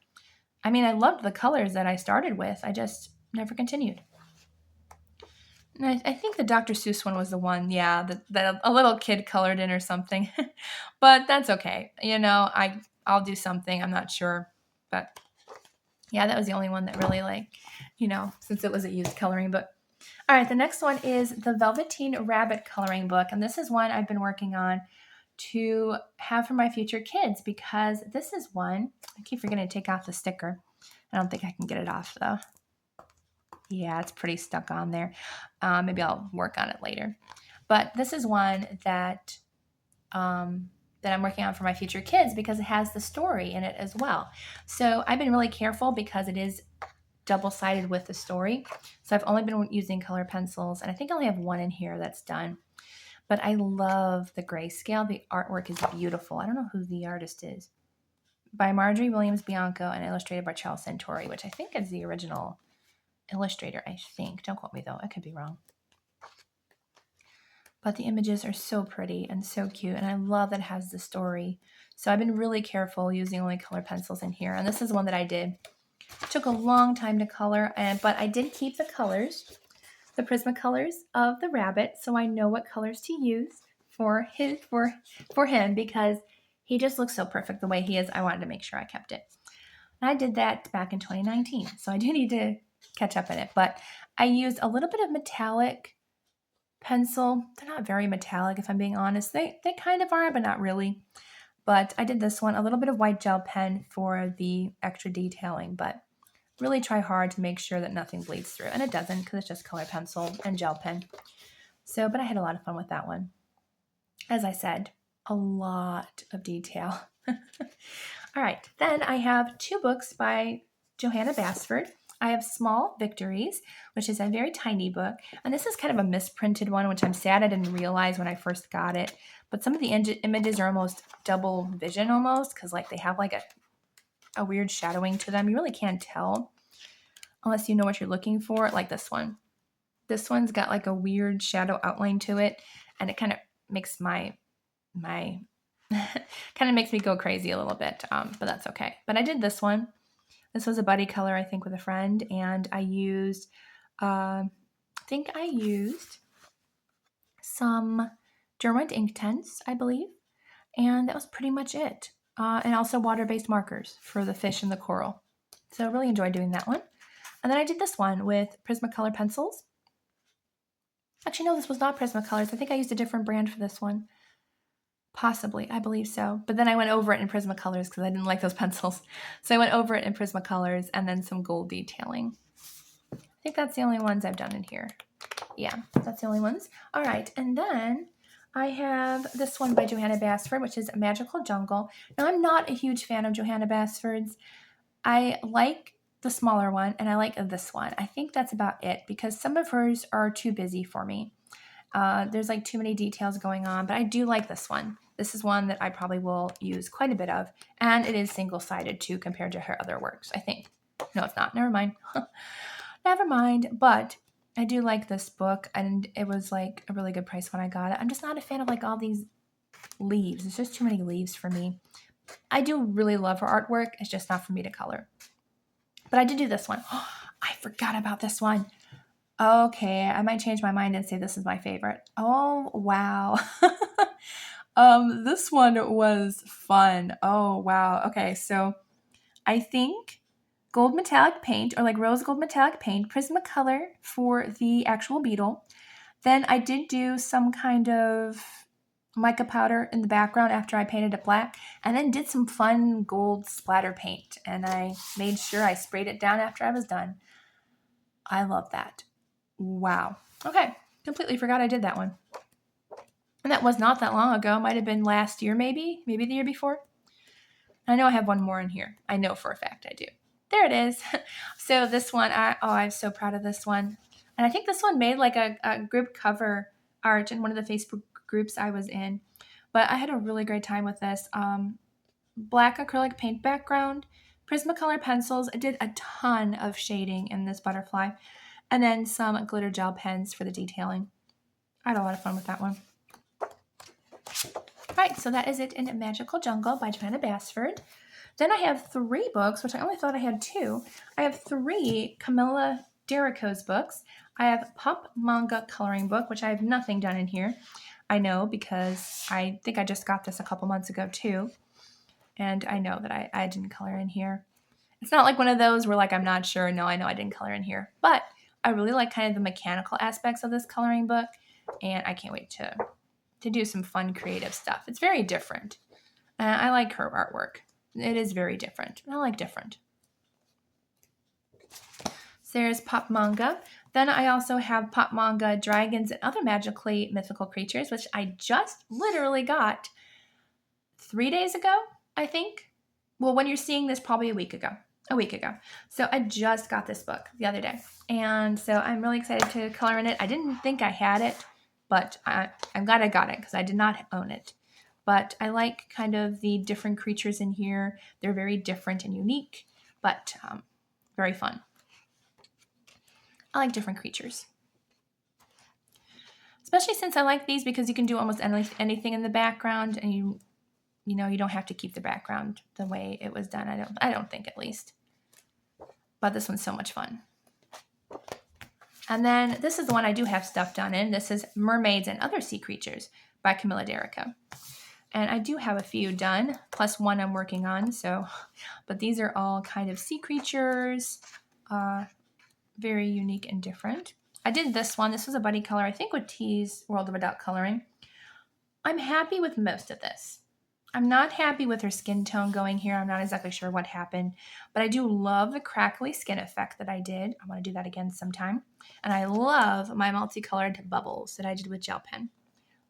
I mean, I loved the colors that I started with. I just never continued. And I think the Dr. Seuss one was the one, yeah, that a little kid colored in or something. But that's okay. I'll do something. I'm not sure. But yeah, that was the only one that really since it was a used coloring book. All right, the next one is the Velvetine Rabbit coloring book. And this is one I've been working on to have for my future kids because this is one. I keep forgetting to take off the sticker. I don't think I can get it off though. Yeah, it's pretty stuck on there. Maybe I'll work on it later. But this is one that that I'm working on for my future kids because it has the story in it as well. So I've been really careful because it is double-sided with the story. So I've only been using color pencils, and I think I only have one in here that's done. But I love the grayscale. The artwork is beautiful. I don't know who the artist is. By Marjorie Williams Bianco and illustrated by Charles Santori, which I think is the original illustrator, I think. Don't quote me, though. I could be wrong. But the images are so pretty and so cute, and I love that it has the story. So I've been really careful using only color pencils in here, and this is one that I did. It took a long time to color, but I did keep the colors, the Prismacolors of the rabbit, so I know what colors to use for him because he just looks so perfect the way he is. I wanted to make sure I kept it. And I did that back in 2019, so I do need to catch up in it. But I used a little bit of metallic pencil. They're not very metallic, if I'm being honest. They kind of are, but not really. But I did this one, a little bit of white gel pen for the extra detailing, but really try hard to make sure that nothing bleeds through. And it doesn't because it's just color pencil and gel pen. So, but I had a lot of fun with that one. As I said, a lot of detail. All right, then I have 2 books by Johanna Basford. I have Small Victories, which is a very tiny book. And this is kind of a misprinted one, which I'm sad I didn't realize when I first got it. But some of the images are almost double vision almost because like they have like a weird shadowing to them. You really can't tell unless you know what you're looking for, like this one. This one's got like a weird shadow outline to it, and it kind of makes my kind of makes me go crazy a little bit, but that's okay. But I did this one. This was a buddy color, I think, with a friend, and I used, I think I used some Derwent ink tints, I believe, and that was pretty much it. And also water-based markers for the fish and the coral. So I really enjoyed doing that one. And then I did this one with Prismacolor pencils. Actually, no, this was not Prismacolors. I think I used a different brand for this one. Possibly, I believe so. But then I went over it in Prismacolors because I didn't like those pencils. So I went over it in Prismacolors and then some gold detailing. I think that's the only ones I've done in here. Yeah, that's the only ones. All right, and then I have this one by Johanna Basford, which is Magical Jungle. Now, I'm not a huge fan of Johanna Basford's. I like the smaller one, and I like this one. I think that's about it because some of hers are too busy for me. There's like too many details going on, but I do like this one. This is one that I probably will use quite a bit of, and it is single-sided too compared to her other works, I think. No, it's not. Never mind. Never mind, but I do like this book, and it was like a really good price when I got it. I'm just not a fan of like all these leaves. There's just too many leaves for me. I do really love her artwork. It's just not for me to color. But I did do this one. Oh, I forgot about this one. Okay, I might change my mind and say this is my favorite. Oh, wow. This one was fun. Oh, wow. Okay, so I think gold metallic paint or like rose gold metallic paint, Prismacolor for the actual beetle. Then I did do some kind of mica powder in the background after I painted it black, and then did some fun gold splatter paint, and I made sure I sprayed it down after I was done. I love that. Wow. Okay, completely forgot I did that one. And that was not that long ago. Might have been last year, maybe the year before. I know I have one more in here. I know for a fact I do. There it is. So this one, I'm so proud of this one. And I think this one made like a group cover art in one of the Facebook groups I was in. But I had a really great time with this. Black acrylic paint background, Prismacolor pencils. I did a ton of shading in this butterfly. And then some glitter gel pens for the detailing. I had a lot of fun with that one. All right, so that is it in Magical Jungle by Johanna Basford. Then I have 3 books, which I only thought I had 2. I have 3 Camilla Derico's books. I have Pop Manga Coloring Book, which I have nothing done in here. I know because I think I just got this a couple months ago too. And I know that I didn't color in here. It's not like one of those where like I'm not sure. No, I know I didn't color in here. But I really like kind of the mechanical aspects of this coloring book. And I can't wait to do some fun creative stuff. It's very different. I like her artwork. It is very different. I like different. there's Pop Manga. Then I also have Pop Manga Dragons and Other Magically Mythical Creatures, which I just literally got 3 days ago, I think. Well, when you're seeing this, probably a week ago. So I just got this book the other day. And so I'm really excited to color in it. I didn't think I had it, but I'm glad I got it because I did not own it. But I like kind of the different creatures in here. They're very different and unique, but very fun. I like different creatures. Especially since I like these because you can do almost anything in the background, and you know, you don't have to keep the background the way it was done. I don't think, at least. But this one's so much fun. And then this is the one I do have stuff done in. This is Mermaids and Other Sea Creatures by Camilla Derica. And I do have a few done, plus one I'm working on. But these are all kind of sea creatures, very unique and different. I did this one. This was a buddy color, I think with T's World of Adult Coloring. I'm happy with most of this. I'm not happy with her skin tone going here. I'm not exactly sure what happened, but I do love the crackly skin effect that I did. I want to do that again sometime. And I love my multicolored bubbles that I did with gel pen.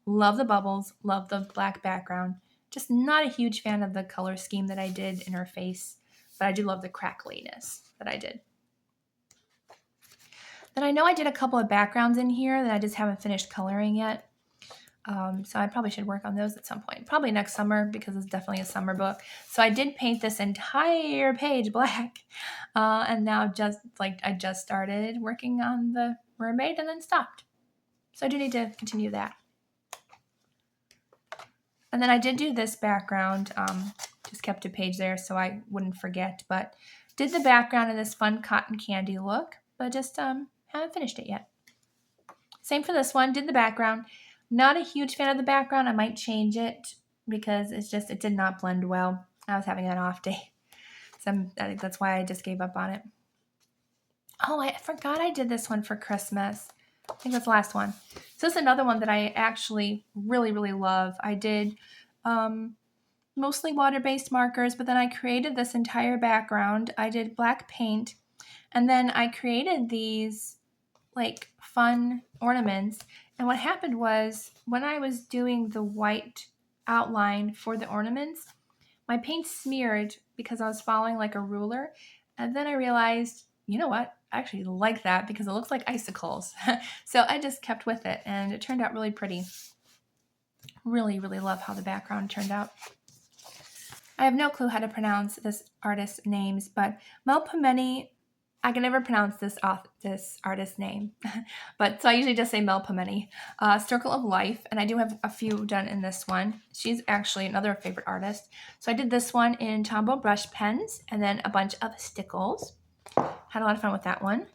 Love the bubbles, love the black background. Just not a huge fan of the color scheme that I did in her face, but I do love the crackliness that I did. Then I know I did a couple of backgrounds in here that I just haven't finished coloring yet. So I probably should work on those at some point. Probably next summer because it's definitely a summer book. So I did paint this entire page black. And now I just started working on the mermaid and then stopped. So I do need to continue that. And then I did do this background, just kept a page there so I wouldn't forget, but did the background in this fun cotton candy look, but just haven't finished it yet. Same for this one, did the background. Not a huge fan of the background. I might change it because it did not blend well. I was having an off day. So I think that's why I just gave up on it. Oh, I forgot I did this one for Christmas. I think that's the last one. So this is another one that I actually really, really love. I did mostly water-based markers, but then I created this entire background. I did black paint, and then I created these like fun ornaments. And what happened was when I was doing the white outline for the ornaments, my paint smeared because I was following like a ruler. And then I realized, you know what? I actually like that because it looks like icicles. So I just kept with it and it turned out really pretty. Really, really love how the background turned out. I have no clue how to pronounce this artist's names, but Melpomene, I can never pronounce this artist's name. But so I usually just say Melpomene. Circle of Life, and I do have a few done in this one. She's actually another favorite artist. So I did this one in Tombow brush pens and then a bunch of stickles. Had a lot of fun with that one.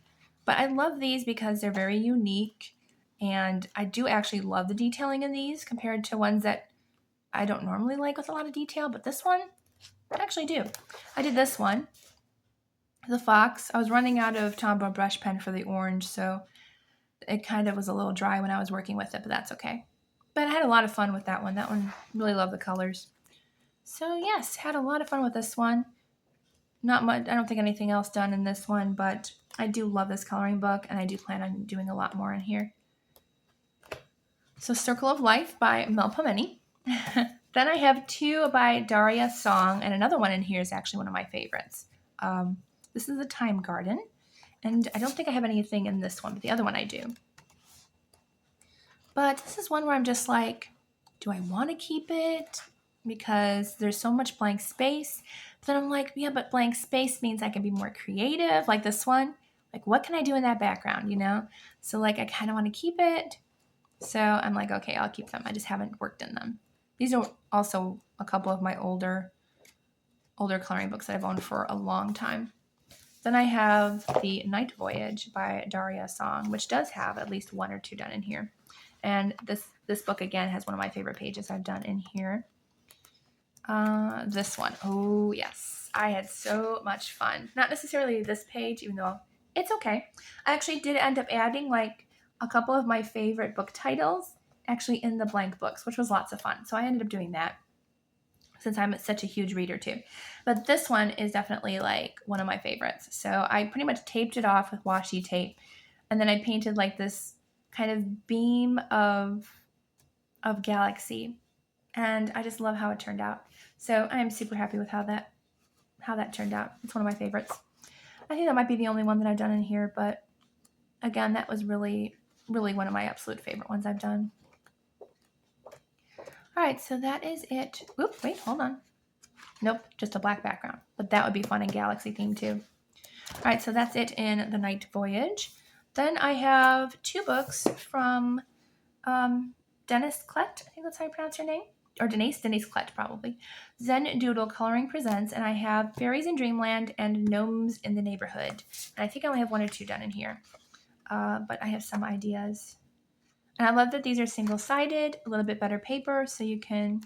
But I love these because they're very unique, and I do actually love the detailing in these compared to ones that I don't normally like with a lot of detail, but this one, I actually do. I did this one, the fox. I was running out of Tombow brush pen for the orange, so it kind of was a little dry when I was working with it, but that's okay. But I had a lot of fun with that one. That one, really love the colors. So yes, had a lot of fun with this one. Not much, I don't think anything else done in this one, but I do love this coloring book, and I do plan on doing a lot more in here. So Circle of Life by Melpomene. Then I have two by Daria Song, and another one in here is actually one of my favorites. This is a Time Garden, and I don't think I have anything in this one, but the other one I do. But this is one where I'm just like, do I want to keep it? Because there's so much blank space. But then I'm like, yeah, but blank space means I can be more creative, like this one. Like, what can I do in that background, you know? So, like, I kind of want to keep it. So I'm like, okay, I'll keep them. I just haven't worked in them. These are also a couple of my older coloring books that I've owned for a long time. Then I have the Night Voyage by Daria Song, which does have at least one or two done in here. And this book, again, has one of my favorite pages I've done in here. This one. Oh, yes. I had so much fun. Not necessarily this page, even though it's okay. I actually did end up adding, like, a couple of my favorite book titles actually in the blank books, which was lots of fun. So I ended up doing that. since I'm such a huge reader too. But this one is definitely like one of my favorites. So I pretty much taped it off with washi tape, and then I painted like this kind of beam of galaxy, and I just love how it turned out. So I am super happy with how that turned out. It's one of my favorites. I think that might be the only one that I've done in here, but again, that was really, really one of my absolute favorite ones I've done. All right, so that is it. Oop, wait, hold on. Nope, just a black background, but that would be fun and galaxy themed too. All right, so that's it in the Night Voyage. Then I have 2 books from Denise Klett, I think that's how you pronounce her name, or Denise Klett probably. Zen Doodle Coloring Presents, and I have Fairies in Dreamland and Gnomes in the Neighborhood. And I think I only have 1 or 2 done in here, but I have some ideas. And I love that these are single-sided, a little bit better paper, so you can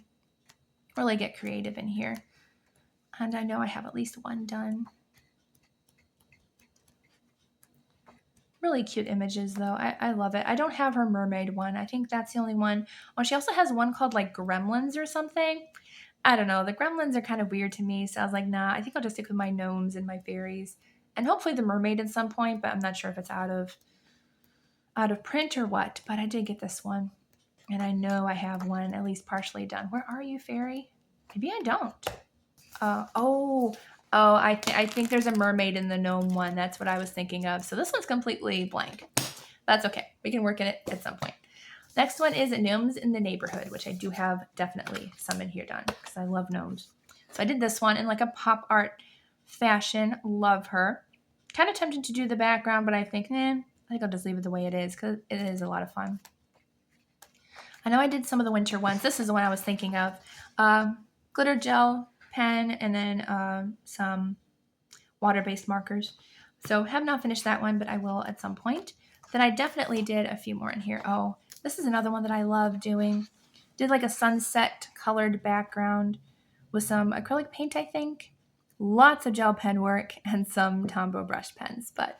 really get creative in here. And I know I have at least 1 done. Really cute images, though. I love it. I don't have her mermaid one. I think that's the only one. Oh, she also has one called, like, Gremlins or something. I don't know. The Gremlins are kind of weird to me, so I was like, nah, I think I'll just stick with my gnomes and my fairies. And hopefully the mermaid at some point, but I'm not sure if it's out of print or what, but I did get this one. And I know I have one at least partially done. Where are you, fairy? Maybe I don't. I think there's a mermaid in the gnome one. That's what I was thinking of. So this one's completely blank. That's okay. We can work in it at some point. Next one is Gnomes in the Neighborhood, which I do have definitely some in here done because I love gnomes. So I did this one in like a pop art fashion. Love her. Kind of tempted to do the background, but I think, I think I'll just leave it the way it is because it is a lot of fun. I know I did some of the winter ones. This is the one I was thinking of. Glitter gel pen and then some water-based markers. So have not finished that one, but I will at some point. Then I definitely did a few more in here. Oh, this is another one that I love doing. Did like a sunset colored background with some acrylic paint, I think. Lots of gel pen work and some Tombow brush pens, but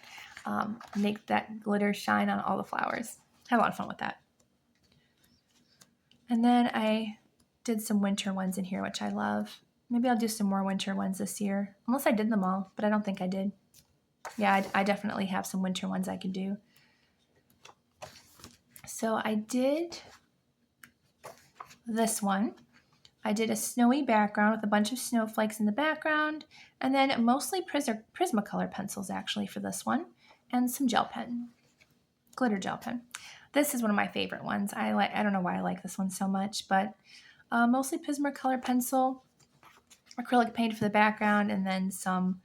make that glitter shine on all the flowers. Have a lot of fun with that. And then I did some winter ones in here, which I love. Maybe I'll do some more winter ones this year. Unless I did them all, but I don't think I did. Yeah, I definitely have some winter ones I could do. So I did this one. I did a snowy background with a bunch of snowflakes in the background, and then mostly Prismacolor pencils actually for this one, and some gel pen, glitter gel pen. This is one of my favorite ones. I don't know why I like this one so much, but mostly Prismacolor pencil, acrylic paint for the background, and then some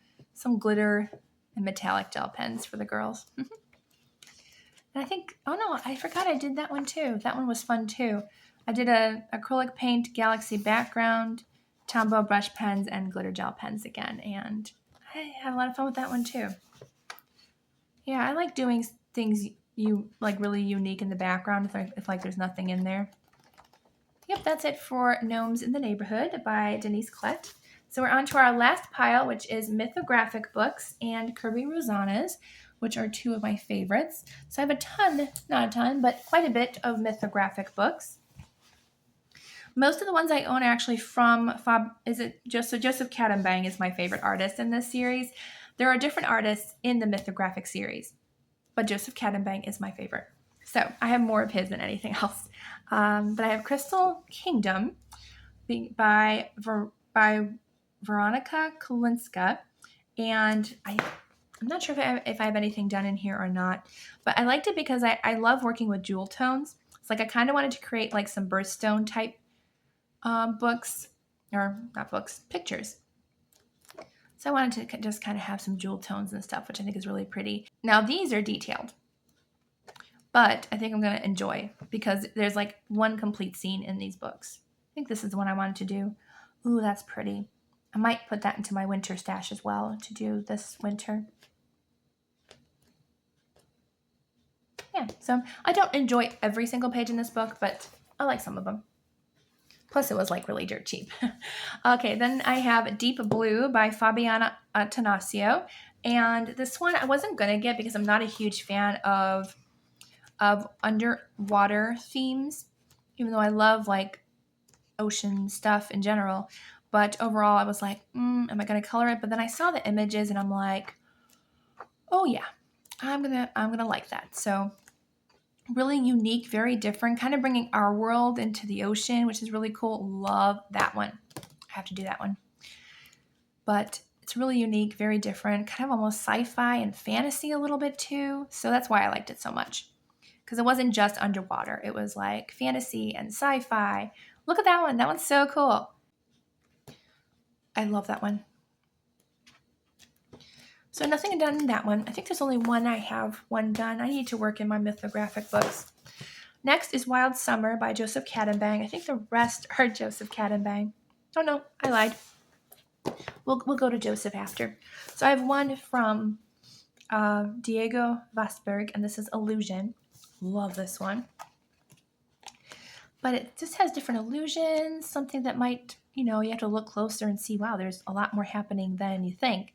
glitter and metallic gel pens for the girls. And I think, oh no, I forgot I did that one too. That one was fun too. I did a acrylic paint galaxy background, Tombow brush pens, and glitter gel pens again. And I had a lot of fun with that one too. Yeah, I like doing things really unique in the background if there's nothing in there. Yep, that's it for Gnomes in the Neighborhood by Denise Klett. So we're on to our last pile, which is mythographic books and Kirby Rosanas, which are 2 of my favorites. So I have not a ton, but quite a bit of mythographic books. Most of the ones I own are actually from Joseph Kattenbang is my favorite artist in this series. There are different artists in the mythographic series, but Joseph Kattenbang is my favorite. So I have more of his than anything else. But I have Crystal Kingdom by Veronika Kolinska, and I'm not sure if I have anything done in here or not, but I liked it because I love working with jewel tones. It's like I kind of wanted to create like some birthstone type books, or not books, pictures. So I wanted to just kind of have some jewel tones and stuff, which I think is really pretty. Now these are detailed, but I think I'm going to enjoy because there's like one complete scene in these books. I think this is the one I wanted to do. Ooh, that's pretty. I might put that into my winter stash as well to do this winter. Yeah, so I don't enjoy every single page in this book, but I like some of them. Plus, it was like really dirt cheap. Okay, then I have Deep Blue by Fabiana Tanasio. And this one I wasn't going to get because I'm not a huge fan of underwater themes, even though I love like ocean stuff in general. But overall, I was like, am I going to color it? But then I saw the images and I'm like, oh yeah, I'm gonna like that. So really unique, very different, kind of bringing our world into the ocean, which is really cool. Love that one. I have to do that one. But it's really unique, very different, kind of almost sci-fi and fantasy a little bit too. So that's why I liked it so much. Because it wasn't just underwater. It was like fantasy and sci-fi. Look at that one. That one's so cool. I love that one. So nothing done in that one. I think there's only one I have one done. I need to work in my mythographic books. Next is Wild Summer by Joseph Cadenbang. I think the rest are Joseph Cadenbang. Oh no, I lied. We'll go to Joseph after. So I have one from Diego Vosberg, and this is Illusion. Love this one. But it just has different illusions, something that might, you have to look closer and see, wow, there's a lot more happening than you think.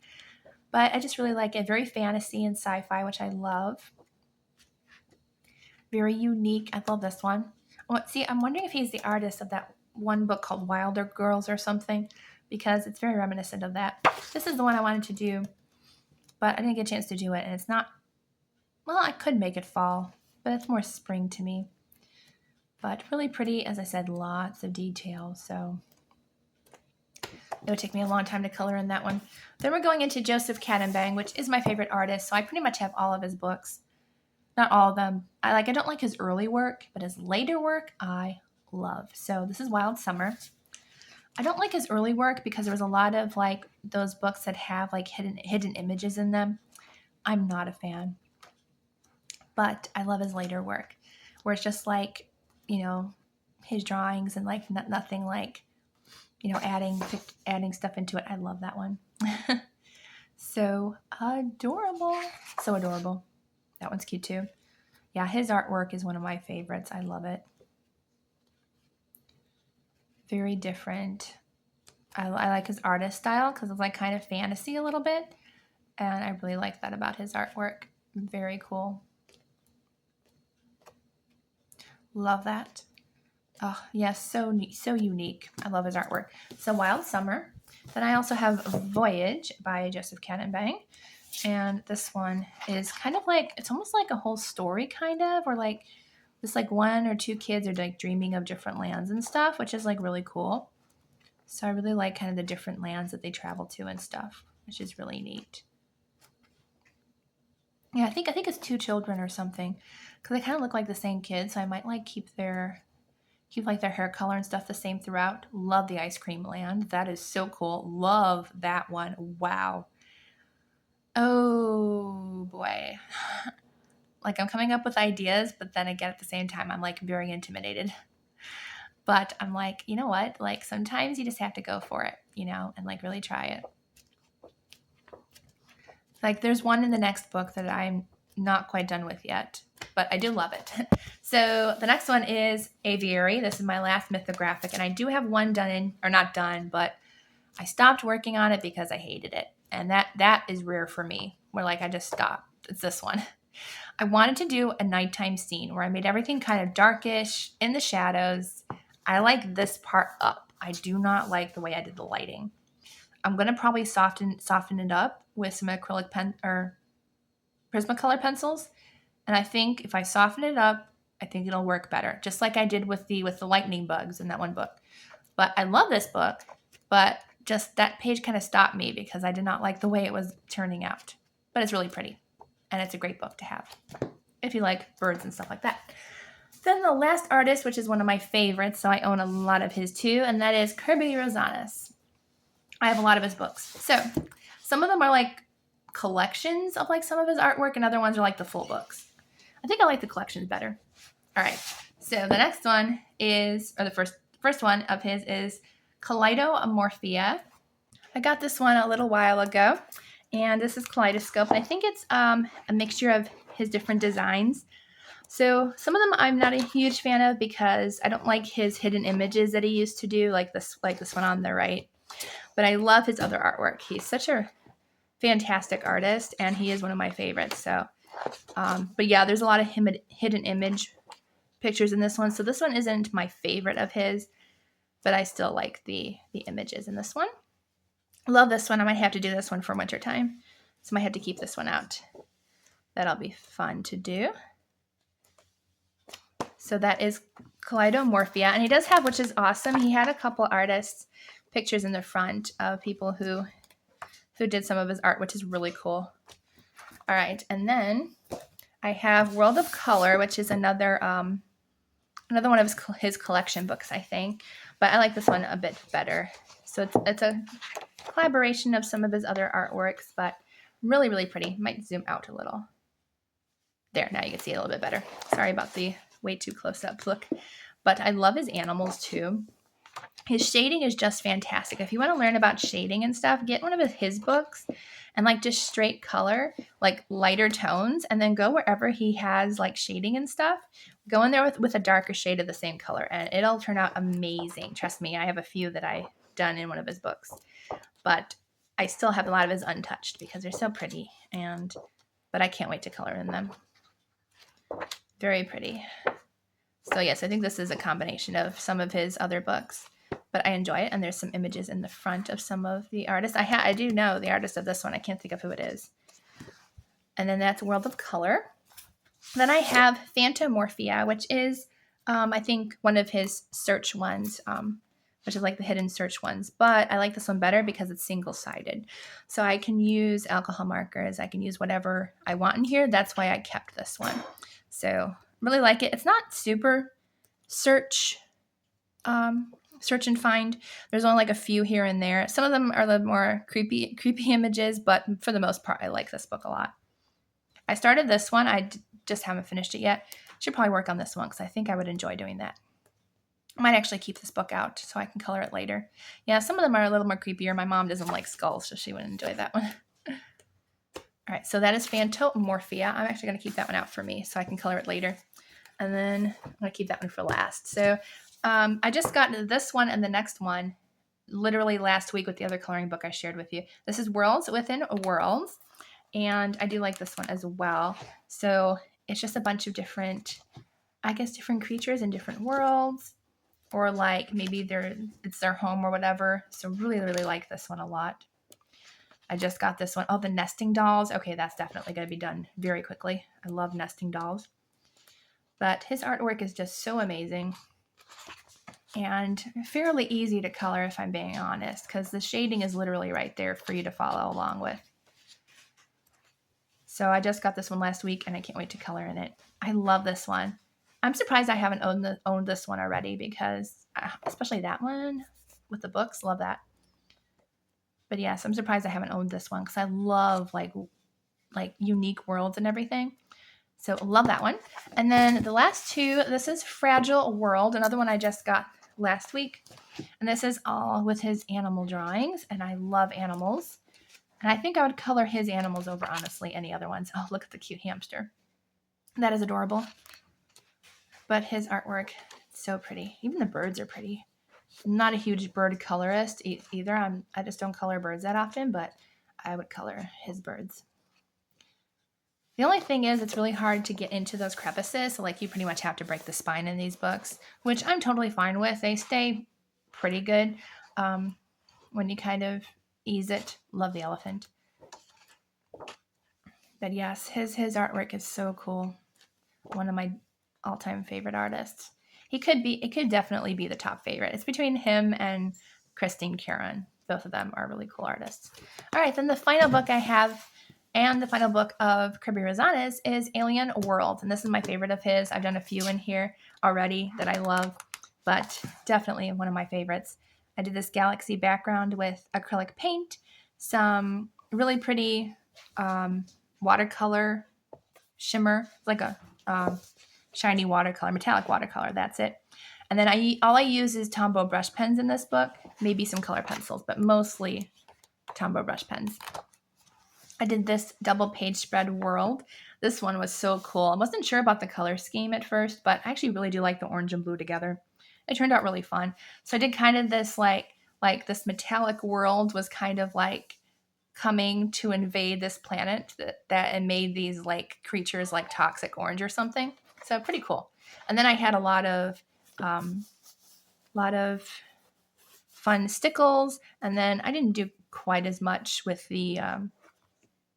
But I just really like it. Very fantasy and sci-fi, which I love. Very unique. I love this one. Oh, see, I'm wondering if he's the artist of that one book called Wilder Girls or something, because it's very reminiscent of that. This is the one I wanted to do, but I didn't get a chance to do it. And it's not, well, I could make it fall, but it's more spring to me. But really pretty, as I said, lots of detail. So it would take me a long time to color in that one. Then we're going into Joseph Cadenbang, which is my favorite artist. So I pretty much have all of his books. Not all of them. I don't like his early work, but his later work I love. So this is Wild Summer. I don't like his early work because there was a lot of like those books that have like hidden images in them. I'm not a fan. But I love his later work, where it's just like, his drawings and like nothing like, adding stuff into it. I love that one. So adorable. So adorable. That one's cute too. Yeah, his artwork is one of my favorites. I love it. Very different. I like his artist style because it's like kind of fantasy a little bit. And I really like that about his artwork. Very cool. Love that. Oh, yes, so unique. I love his artwork. So Wild Summer. Then I also have Voyage by Joseph Cadenbang. And this one is kind of like, it's almost like a whole story kind of, or like just like one or two kids are like dreaming of different lands and stuff, which is like really cool. So I really like kind of the different lands that they travel to and stuff, which is really neat. Yeah, I think it's two children or something, because they kind of look like the same kids. So I might like keep their hair color and stuff the same throughout. Love the Ice Cream Land. That is so cool. Love that one. Wow. Oh boy. Like I'm coming up with ideas, but then again at the same time I'm like very intimidated. But I'm like, you know what? Like sometimes you just have to go for it, and like really try it. Like there's one in the next book that I'm not quite done with yet, but I do love it. So the next one is Aviary. This is my last mythographic, and I do have one done, or not done, but I stopped working on it because I hated it. And that is rare for me, where like I just stopped. It's this one. I wanted to do a nighttime scene where I made everything kind of darkish in the shadows. I like this part up. I do not like the way I did the lighting. I'm going to probably soften it up with some acrylic pen or Prismacolor pencils. And I think if I soften it up, I think it'll work better. Just like I did with the lightning bugs in that one book. But I love this book, but just that page kind of stopped me because I did not like the way it was turning out. But it's really pretty. And it's a great book to have if you like birds and stuff like that. Then the last artist, which is one of my favorites, so I own a lot of his too, and that is Kirby Rosanes. I have a lot of his books. So some of them are like collections of like some of his artwork, and other ones are like the full books. I think I like the collections better. All right. So the next one is, or the first one of his is Kaleidomorphia. I got this one a little while ago, and this is Kaleidoscope, and I think it's a mixture of his different designs. So some of them I'm not a huge fan of because I don't like his hidden images that he used to do, like this one on the right. But I love his other artwork. He's such a fantastic artist, and he is one of my favorites. So, but yeah, there's a lot of hidden image pictures in this one. So this one isn't my favorite of his. but I still like the images in this one. Love this one. I might have to do this one for winter time, so I might have to keep this one out. That'll be fun to do. So that is Kaleidomorphia, and he does have, which is awesome, he had a couple artists pictures in the front of people who did some of his art, which is really cool. All right, and then I have World of Color, which is another one of his collection books, I think, but I like this one a bit better. So it's a collaboration of some of his other artworks, but really, really pretty. Might zoom out a little. There, now you can see it a little bit better. Sorry about the way too close up look, but I love his animals too. His shading is just fantastic. If you want to learn about shading and stuff, get one of his books and like just straight color, like lighter tones, and then go wherever he has like shading and stuff. Go in there with a darker shade of the same color, and it'll turn out amazing. Trust me, I have a few that I've done in one of his books, but I still have a lot of his untouched because they're so pretty, but I can't wait to color in them. Very pretty. So yes, I think this is a combination of some of his other books, but I enjoy it. And there's some images in the front of some of the artists. I do know the artist of this one. I can't think of who it is. And then that's World of Color. Then I have Phantomorphia, which is, I think, one of his search ones, which is like the hidden search ones. But I like this one better because it's single-sided. So I can use alcohol markers. I can use whatever I want in here. That's why I kept this one. So really like it. It's not super search and find. There's only like a few here and there. Some of them are the more creepy images, but for the most part, I like this book a lot. I started this one. I just haven't finished it yet. Should probably work on this one because I think I would enjoy doing that. I might actually keep this book out so I can color it later. Yeah, some of them are a little more creepier. My mom doesn't like skulls, so she wouldn't enjoy that one. All right, so that is Phantomorphia. I'm actually going to keep that one out for me so I can color it later. And then I'm going to keep that one for last. So I just got this one and the next one literally last week with the other coloring book I shared with you. This is Worlds Within Worlds, and I do like this one as well. So it's just a bunch of different creatures in different worlds, or like maybe it's their home or whatever. So really, really like this one a lot. I just got this one. Oh, the nesting dolls. Okay, that's definitely going to be done very quickly. I love nesting dolls. But his artwork is just so amazing and fairly easy to color, if I'm being honest, because the shading is literally right there for you to follow along with. So I just got this one last week, and I can't wait to color in it. I love this one. I'm surprised I haven't owned this one already because, especially that one with the books, love that. But yes, I'm surprised I haven't owned this one because I love like unique worlds and everything. So love that one. And then the last two, this is Fragile World, another one I just got last week. And this is all with his animal drawings, and I love animals. And I think I would color his animals over, honestly, any other ones. Oh, look at the cute hamster. That is adorable. But his artwork, so pretty. Even the birds are pretty. I'm not a huge bird colorist either. I just don't color birds that often, but I would color his birds. The only thing is it's really hard to get into those crevices. So like you pretty much have to break the spine in these books, which I'm totally fine with. They stay pretty good when you kind of ease it. Love the elephant. But yes, his artwork is so cool. One of my all-time favorite artists. It could definitely be the top favorite. It's between him and Christine Caron. Both of them are really cool artists. All right, then the final book I have, and the final book of Kirby Rosales, is Alien World. And this is my favorite of his. I've done a few in here already that I love, but definitely one of my favorites. I did this galaxy background with acrylic paint, some really pretty watercolor shimmer, like a shiny watercolor, metallic watercolor, that's it. And then all I use is Tombow brush pens in this book, maybe some color pencils, but mostly Tombow brush pens. I did this double page spread world. This one was so cool. I wasn't sure about the color scheme at first, but I actually really do like the orange and blue together. It turned out really fun. So I did kind of this like this metallic world was kind of like coming to invade this planet that made these like creatures like toxic orange or something. So pretty cool. And then I had a lot of fun stickles. And then I didn't do quite as much with the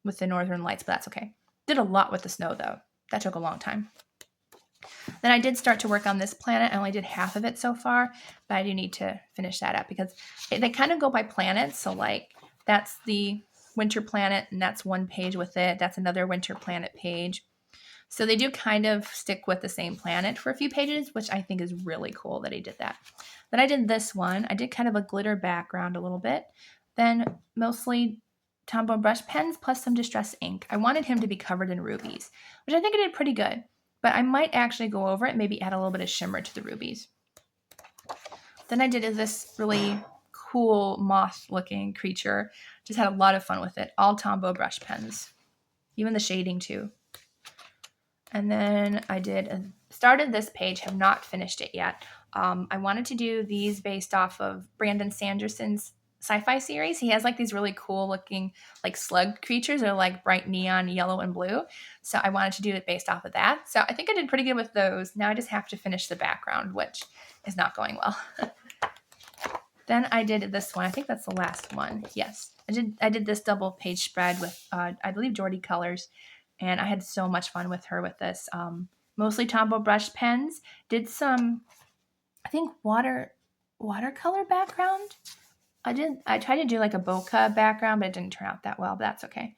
Northern Lights, but that's okay. Did a lot with the snow though. That took a long time. Then I did start to work on this planet. I only did half of it so far, but I do need to finish that up because they kind of go by planets. So like that's the winter planet and that's one page with it. That's another winter planet page. So they do kind of stick with the same planet for a few pages, which I think is really cool that he did that. Then I did this one. I did kind of a glitter background a little bit. Then mostly Tombow brush pens plus some distress ink. I wanted him to be covered in rubies, which I think I did pretty good. But I might actually go over it, maybe add a little bit of shimmer to the rubies. Then I did this really cool moth-looking creature. Just had a lot of fun with it. All Tombow brush pens. Even the shading too. And then I started this page, have not finished it yet. I wanted to do these based off of Brandon Sanderson's sci-fi series. He has like these really cool looking like slug creatures. They're like bright neon yellow and blue. So I wanted to do it based off of that. So I think I did pretty good with those. Now I just have to finish the background, which is not going well. Then I did this one. I think that's the last one. Yes. I did this double page spread with, I believe, Jordy Colors. And I had so much fun with her with this. Mostly Tombow brush pens. Did some, I think, watercolor background. I tried to do like a bokeh background, but it didn't turn out that well, but that's okay.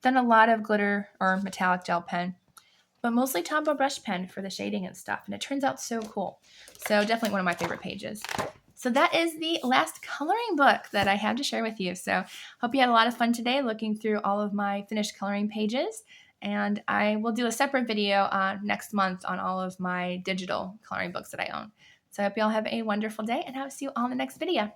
Then a lot of glitter or metallic gel pen, but mostly Tombow brush pen for the shading and stuff. And it turns out so cool. So definitely one of my favorite pages. So that is the last coloring book that I had to share with you. So hope you had a lot of fun today looking through all of my finished coloring pages. And I will do a separate video next month on all of my digital coloring books that I own. So I hope you all have a wonderful day and I'll see you all in the next video.